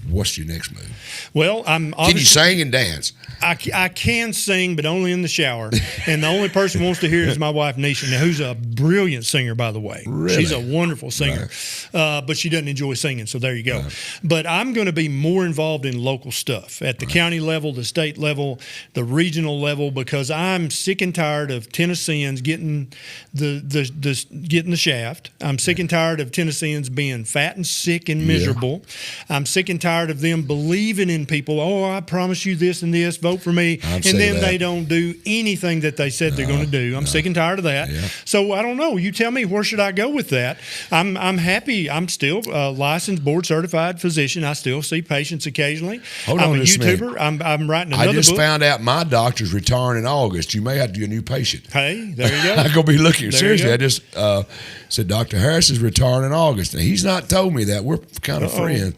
What's your next move? Well, Can you sing and dance? I can sing, but only in the shower. And the only person who wants to hear it is my wife, Nisha, who's a brilliant singer, by the way. Really? She's a wonderful singer, but she doesn't enjoy singing, so there you go. But I'm going to be more involved in local stuff at the county level, the state level, the regional level, because I'm sick and tired of Tennesseans getting the shaft. I'm sick and tired of Tennesseans being fat and sick and miserable. I'm sick and tired of them believing in people. Oh, I promise you this and this, vote for me. And then they don't do anything that they said they're going to do. I'm sick and tired of that. Yeah. So I don't know. You tell me, where should I go with that? I'm happy. I'm still a licensed board certified physician. I still see patients occasionally. I'm a YouTuber. I'm writing another book. I just found out my doctor's retiring in August. You may have to do a new patient. Hey, there you go. I'm going to be looking. Seriously, I just said Dr. Harris is retiring in August. And he's not told me that. We're kind of friends.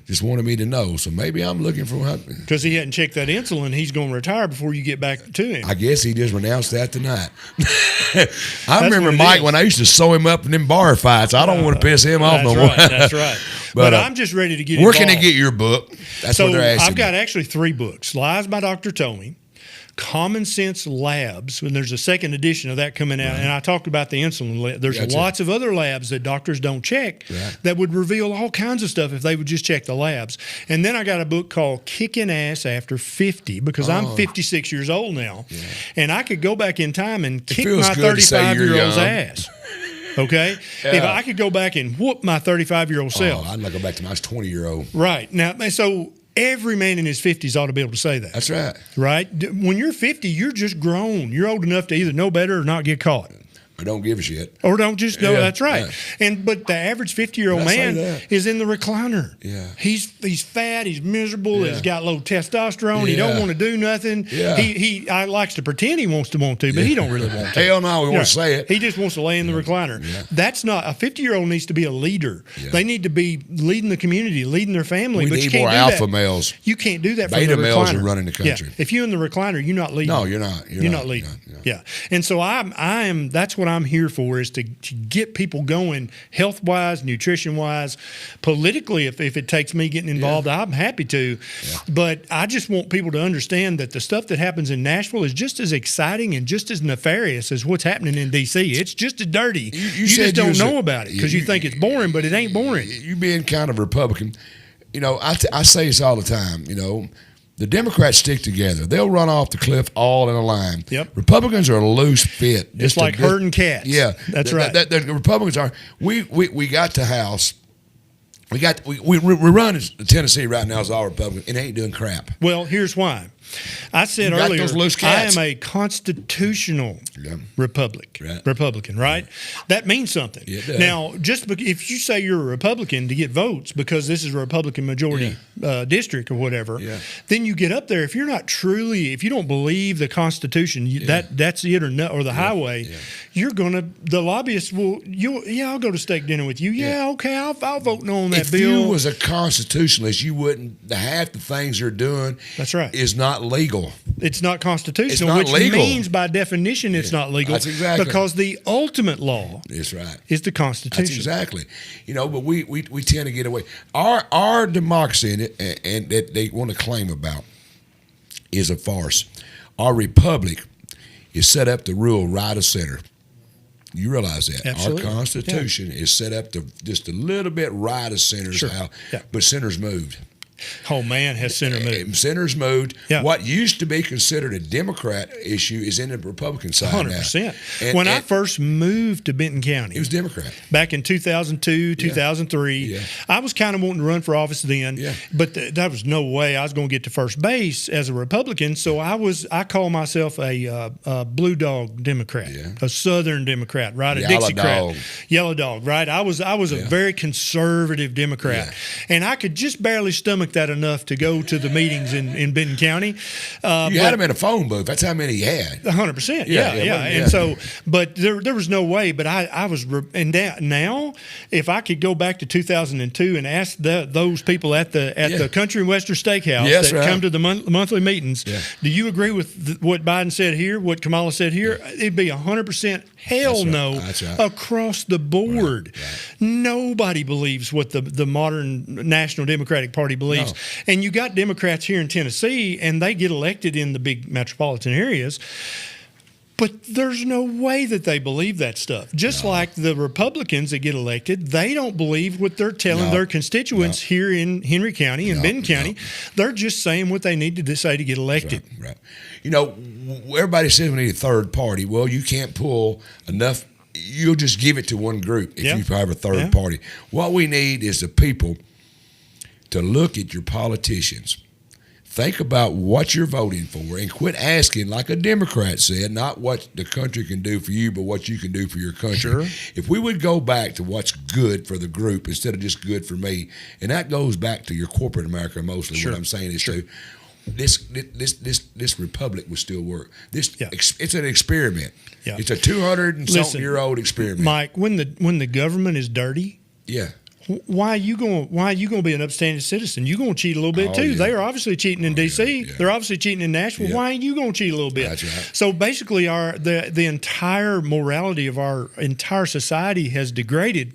Just wanted me to know. So maybe I'm looking for him. Because he hadn't checked that insulin, he's going to retire before you get back to him. I guess he just announced that tonight. I remember Mike when I used to sew him up in them bar fights. I don't want to piss him off no more. That's right. But I'm just ready to get where involved. can they get your book? That's what they're asking. I've got actually 3 books. Lies My Doctor Told Me, Common Sense Labs, and there's a second edition of that coming out, and I talked about the insulin lab. There's lots of other labs that doctors don't check that would reveal all kinds of stuff if they would just check the labs. And then I got a book called Kicking Ass After 50, because I'm 56 years old now, and I could go back in time and kick my 35-year-old's ass. Okay? If I could go back and whoop my 35-year-old self. I'd not go back to my 20-year-old. Right. Now, so every man in his 50s ought to be able to say that. That's right. Right? When you're 50, you're just grown. You're old enough to either know better or not get caught. Or don't give a shit. Or don't just know. That's right. But the average 50-year-old man is in the recliner. Yeah. He's fat. He's miserable. He's got low testosterone. He don't want to do nothing. Yeah. He likes to pretend he wants to, but he don't really want to. Hell no, we want to say it. He just wants to lay in the recliner. Yeah. That's not a 50-year-old needs to be a leader. Yeah. They need to be leading the community, leading their family. We but need you can't more do alpha that. males. You can't do that. Beta males are running the country. Yeah. If you're in the recliner, you're not leading. No, you're not. You're not leading. Yeah. And so I am. That's what what I'm here for, is to get people going health-wise, nutrition-wise, politically. If it takes me getting involved, I'm happy to. Yeah. But I just want people to understand that the stuff that happens in Nashville is just as exciting and just as nefarious as what's happening in D.C. It's just as dirty. You just don't know about it because you think it's boring, but it ain't boring. You being kind of Republican, I say this all the time, the Democrats stick together. They'll run off the cliff all in a line. Yep. Republicans are a loose fit. It's like herding cats. Yeah. That's right. The Republicans are. We got the House. We run in Tennessee right now as all Republicans, and it ain't doing crap. Well, here's why. I said earlier, I am a constitutional Republican, right? That means something. Now, if you say you're a Republican to get votes because this is a Republican majority district or whatever, then you get up there. If you're not truly, if you don't believe the Constitution, that's it or the highway, you're gonna. The lobbyists will. I'll go to steak dinner with you. Okay, I'll vote no on that bill. If you was a constitutionalist, you wouldn't. Half the things you're doing. That's right. Is not legal. It's not constitutional, it's not which legal. Means by definition it's not legal. That's exactly. Because the ultimate law is the Constitution. That's exactly. But we tend to get away. Our democracy and that they want to claim about is a farce. Our republic is set up to rule right of center. You realize that. Absolutely. Our Constitution is set up to just a little bit right of center, but center's moved. Oh, man, has center moved. Center's moved. Yeah. What used to be considered a Democrat issue is in the Republican side 100%. Now. When I first moved to Benton County, it was Democrat. Back in 2002, 2003, I was kind of wanting to run for office then, but that was no way I was going to get to first base as a Republican. So I call myself a blue dog Democrat, a Southern Democrat, right? A Dixiecrat, yellow dog, right? I was a very conservative Democrat, and I could just barely stomach that enough to go to the meetings in Benton County. You had him in a phone booth. That's how many he had. 100%. Yeah. And so, but there was no way. But I was, and now, if I could go back to 2002 and ask those people at the Country and Western Steakhouse come to the monthly meetings, do you agree with what Biden said here, what Kamala said here? It'd be 100% hell no across the board. Right. Nobody believes what the modern National Democratic Party believes. No. And you got Democrats here in Tennessee, and they get elected in the big metropolitan areas. But there's no way that they believe that stuff. Just like the Republicans that get elected, they don't believe what they're telling their constituents here in Henry County and Benton County. They're just saying what they need to say to get elected. Right. Everybody says we need a third party. Well, you can't pull enough. You'll just give it to one group if you have a third party. What we need is the people to look at your politicians. Think about what you're voting for and quit asking, like a Democrat said, not what the country can do for you, but what you can do for your country. Sure. If we would go back to what's good for the group instead of just good for me, and that goes back to your corporate America mostly, what I'm saying is to this republic would still work. It's an experiment. Yeah. It's a 200-something-year-old experiment. Mike, when the government is dirty, why are you going to be an upstanding citizen? You're going to cheat a little bit too. They are obviously cheating in D.C. They're obviously cheating in Nashville. Why ain't you going to cheat a little bit? That's right. So basically, the entire morality of our entire society has degraded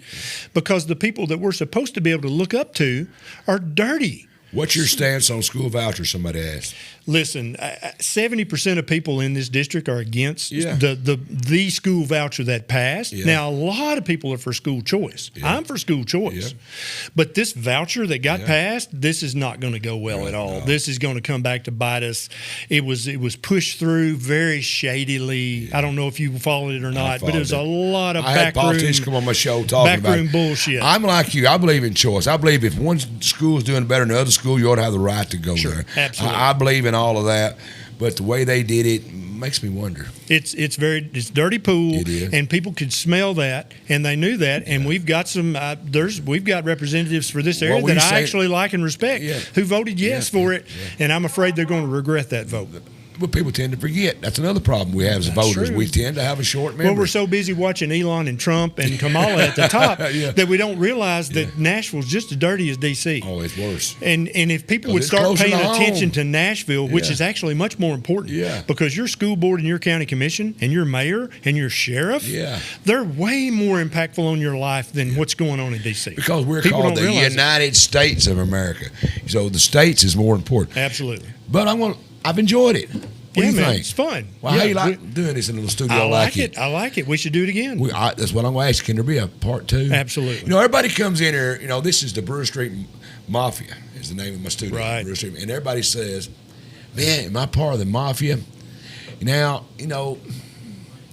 because the people that we're supposed to be able to look up to are dirty. What's your stance on school vouchers? Somebody asked. Listen, 70% of people in this district are against the school voucher that passed. Yeah. Now, a lot of people are for school choice. Yeah. I'm for school choice. Yeah. But this voucher that got passed, this is not going to go well at all. No. This is going to come back to bite us. It was pushed through very shadily. Yeah. I don't know if you followed it or not, but it was a lot of had politicians come on my show talking about backroom bullshit. I'm like you. I believe in choice. I believe if one school is doing better than the other school, you ought to have the right to go there. Absolutely. I believe in all of that, but the way they did it makes me wonder. It's dirty pool, it is. And people could smell that, and they knew that. And we've got some we've got representatives for this area that I actually like and respect who voted yes for it, and I'm afraid they're going to regret that vote. But people tend to forget. That's another problem we have as voters. true. We tend to have a short memory. Well, we're so busy watching Elon and Trump and Kamala at the top Yeah. that we don't realize that Nashville's just as dirty as D.C. Oh, it's worse. And if people 'Cause would it's start closer paying to attention home. to Nashville, which Yeah. is actually much more important, Yeah. because your school board and your county commission and your mayor and your sheriff, Yeah. they're way more impactful on your life than what's going on in D.C. Because we're People called don't the realize it. United States of America. So the states is more important. Absolutely. But I've enjoyed it. What do you man, think? it's fun. Well, Yeah, how you like doing this in a little studio I like it? it. I like it. We should do it again. That's what I'm going to ask. Can there be a part 2? Absolutely. You know, everybody comes in here. You know, this is the Brewer Street Mafia is the name of my studio. Right. Brewer Street, and everybody says, man, am I part of the Mafia? Now, you know,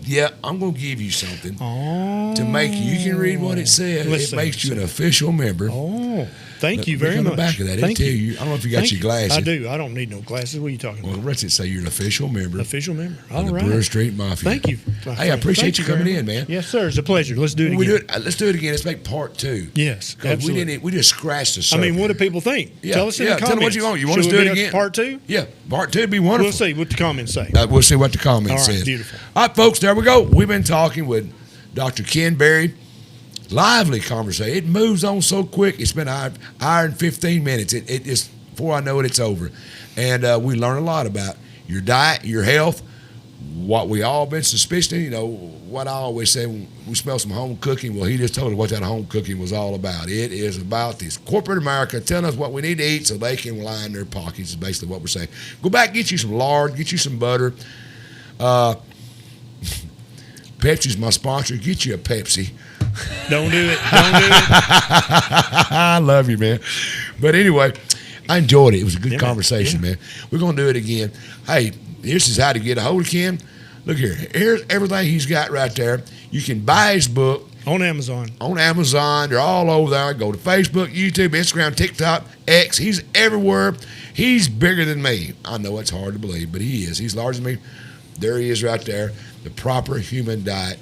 yeah, I'm going to give you something to make you can read what it says. Listen, it makes you an official member. Oh, thank you Look very on much. the back of that. Thank It'll tell you. I don't know if you got Thank your glasses. I do. I don't need no glasses. What are you talking about? Well, let's say you're an official member. Official member. of All the right. Brewer Street Mafia. Thank you. my Hey, I friend. appreciate Thank you very coming much. in, man. Yes, sir. It's a pleasure. Let's do it We again. do it. Let's do it again. Let's make part 2. Yes, Because absolutely. we just scratched the I surface. mean, what do people think? Yeah, Tell us in the comments. Tell them what you want. You want Should us to we do it be again? Part 2? Yeah, part 2 would be wonderful. We'll see what the comments say. We'll see what the comments All right, says. beautiful. All right, folks, there we go. We've been talking with Dr. Ken Berry. Lively conversation. It moves on so quick. It's been an hour and 15 minutes. It just, before I know it, it's over. And we learn a lot about your diet, your health, what we all been suspicioning. You know, what I always say when we smell some home cooking. Well, he just told us what that home cooking was all about. It is about this corporate America telling us what we need to eat so they can line their pockets is basically what we're saying. Go back, get you some lard, get you some butter. Pepsi's my sponsor. Get you a Pepsi. Don't do it. Don't do it. I love you, man. But anyway, I enjoyed it. It was a good Yeah, conversation, man. We're going to do it again. Hey, this is how to get a hold of Ken. Look here. Here's everything he's got right there. You can buy his book. On Amazon. On Amazon. They're all over there. Go to Facebook, YouTube, Instagram, TikTok, X. He's everywhere. He's bigger than me. I know it's hard to believe, but he is. He's larger than me. There he is right there. The proper human diet.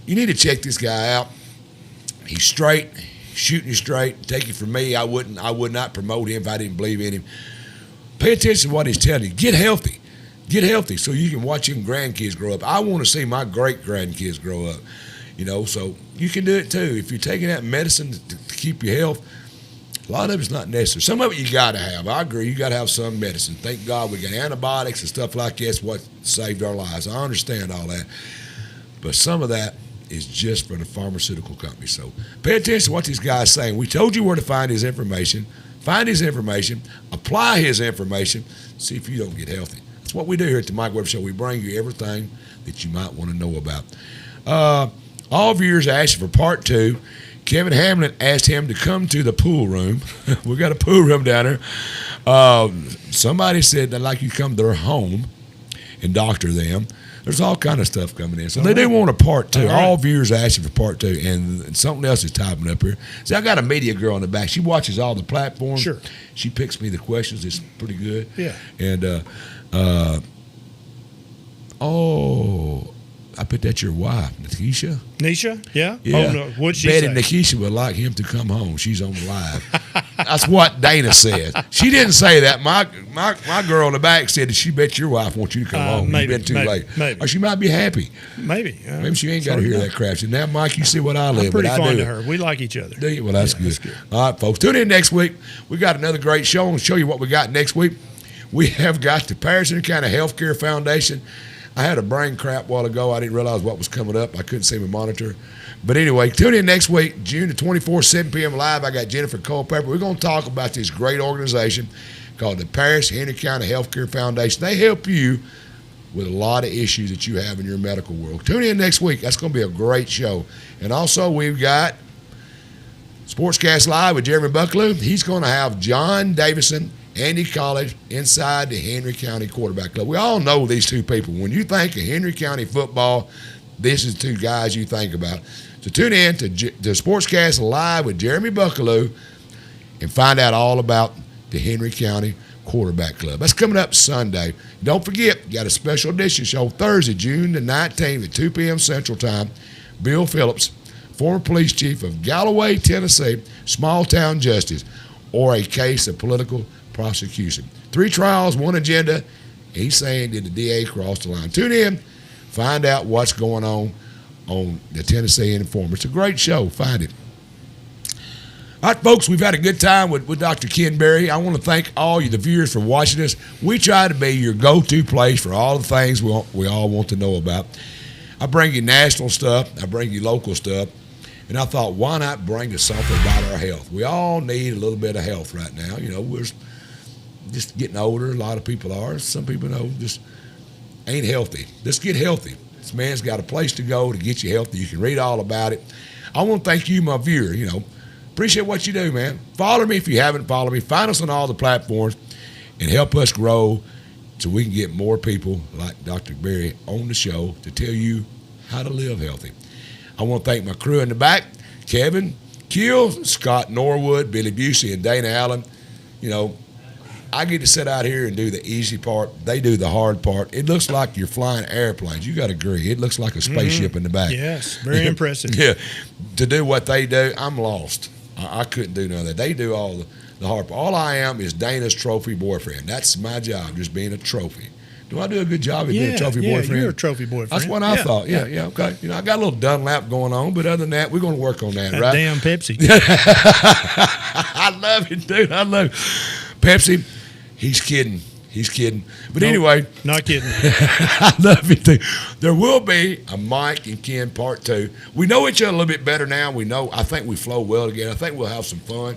You need to check this guy out. He's straight, shooting you straight. Take it from me. I would not promote him if I didn't believe in him. Pay attention to what he's telling you. Get healthy. Get healthy so you can watch your grandkids grow up. I want to see my great-grandkids grow up. You know, so you can do it too. If you're taking that medicine to keep your health, a lot of it's not necessary. Some of it you got to have. I agree. You got to have some medicine. Thank God we got antibiotics and stuff like that's what saved our lives. I understand all that. But some of that is just for the pharmaceutical company. So pay attention to what these guys are saying. We told you where to find his information. Find his information. Apply his information. See if you don't get healthy. That's what we do here at the Mike Weatherford Show. We bring you everything that you might want to know about. All viewers asked for part 2. Kevin Hamlin asked him to come to the pool room. We got a pool room down there. Somebody said they'd like you to come to their home and doctor them. There's all kind of stuff coming in. So they do want a part 2. All viewers asking for part 2. And something else is typing up here. See, I got a media girl in the back. She watches all the platforms. Sure. She picks me the questions. It's pretty good. Yeah. And, I bet that's your wife, Nikisha. Nisha? Yeah? Yeah. Oh, no. What'd she Betty say? Nikisha would like him to come home. She's on the live. That's what Dana said. She didn't say that. My girl in the back said that she bet your wife wants you to come home. Maybe, You've been too late. maybe. Or she might be happy. Maybe. Maybe she ain't got to hear that crap. So now, Mike, you see what I live. I'm pretty but I fond do. of her. We like each other. Do you? Well, that's, Yeah, good. that's good. All right, folks. Tune in next week. We got another great show. I'll show you what we got next week. We have got the Patterson County Healthcare Foundation. I had a brain crap a while ago. I didn't realize what was coming up. I couldn't see my monitor. But anyway, tune in next week, June the 24th, 7 p.m. live. I got Jennifer Culpepper. We're going to talk about this great organization called the Paris Henry County Healthcare Foundation. They help you with a lot of issues that you have in your medical world. Tune in next week. That's going to be a great show. And also, we've got Sportscast Live with Jeremy Bucklew. He's going to have John Davison, Andy College, inside the Henry County Quarterback Club. We all know these two people. When you think of Henry County football, this is the two guys you think about. So tune in to Sportscast Live with Jeremy Bucklew and find out all about the Henry County Quarterback Club. That's coming up Sunday. Don't forget, you got a special edition show Thursday, June the 19th at 2 p.m. Central Time. Bill Phillips, former police chief of Galloway, Tennessee, small town justice, or a case of political prosecution. 3 trials, 1 agenda. He's saying, did the DA cross the line? Tune in, find out what's going on the Tennessee Informer. It's a great show. Find it. All right, folks, we've had a good time with Dr. Ken Berry. I want to thank all you, the viewers, for watching us. We try to be your go-to place for all the things we all want to know about. I bring you national stuff. I bring you local stuff. And I thought, why not bring us something about our health? We all need a little bit of health right now. You know, we're just getting older. A lot of people are. Some people just ain't healthy. Let's get healthy. This man's got a place to go to get you healthy. You can read all about it. I want to thank you, my viewer. You know, appreciate what you do, man. Follow me if you haven't followed me. Find us on all the platforms and help us grow so we can get more people like Dr. Berry on the show to tell you how to live healthy. I want to thank my crew in the back, Kevin, Keel, Scott Norwood, Billy Busey, and Dana Allen. You know, I get to sit out here and do the easy part. They do the hard part. It looks like you're flying airplanes. You got to agree. It looks like a spaceship in the back. Yes, very impressive. Yeah. To do what they do, I'm lost. I couldn't do none of that. They do all the hard part. All I am is Dana's trophy boyfriend. That's my job, just being a trophy. Do I do a good job of being a trophy boyfriend? Yeah, you're a trophy boyfriend. That's what I thought. Yeah, okay. You know, I got a little Dunlap going on, but other than that, we're going to work on that, right? Damn Pepsi. I love it, dude. I love it. Pepsi, he's kidding. He's kidding. But anyway. Not kidding. I love it, too. There will be a Mike and Ken part 2. We know each other a little bit better now. I think we flow well together. I think we'll have some fun.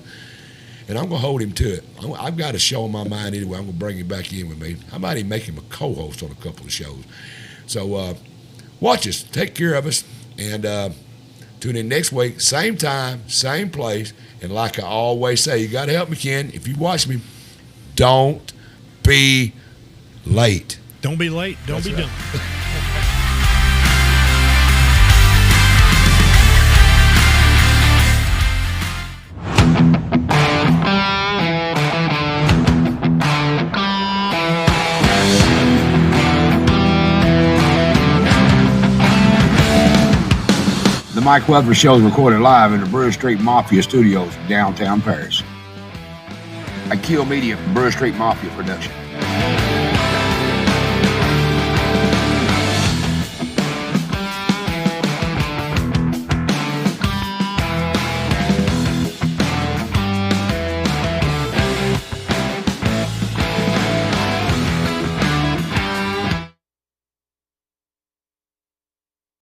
And I'm going to hold him to it. I've got a show in my mind anyway. I'm going to bring him back in with me. I might even make him a co-host on a couple of shows. So watch us. Take care of us. And tune in next week. Same time, same place. And like I always say, you got to help me, Ken. If you watch me, don't be late. Don't be late. Don't be dumb. The Mike Weatherford Show is recorded live in the Brewer Street Mafia Studios, downtown Paris. A Kill Media, Brewer Street Mafia production.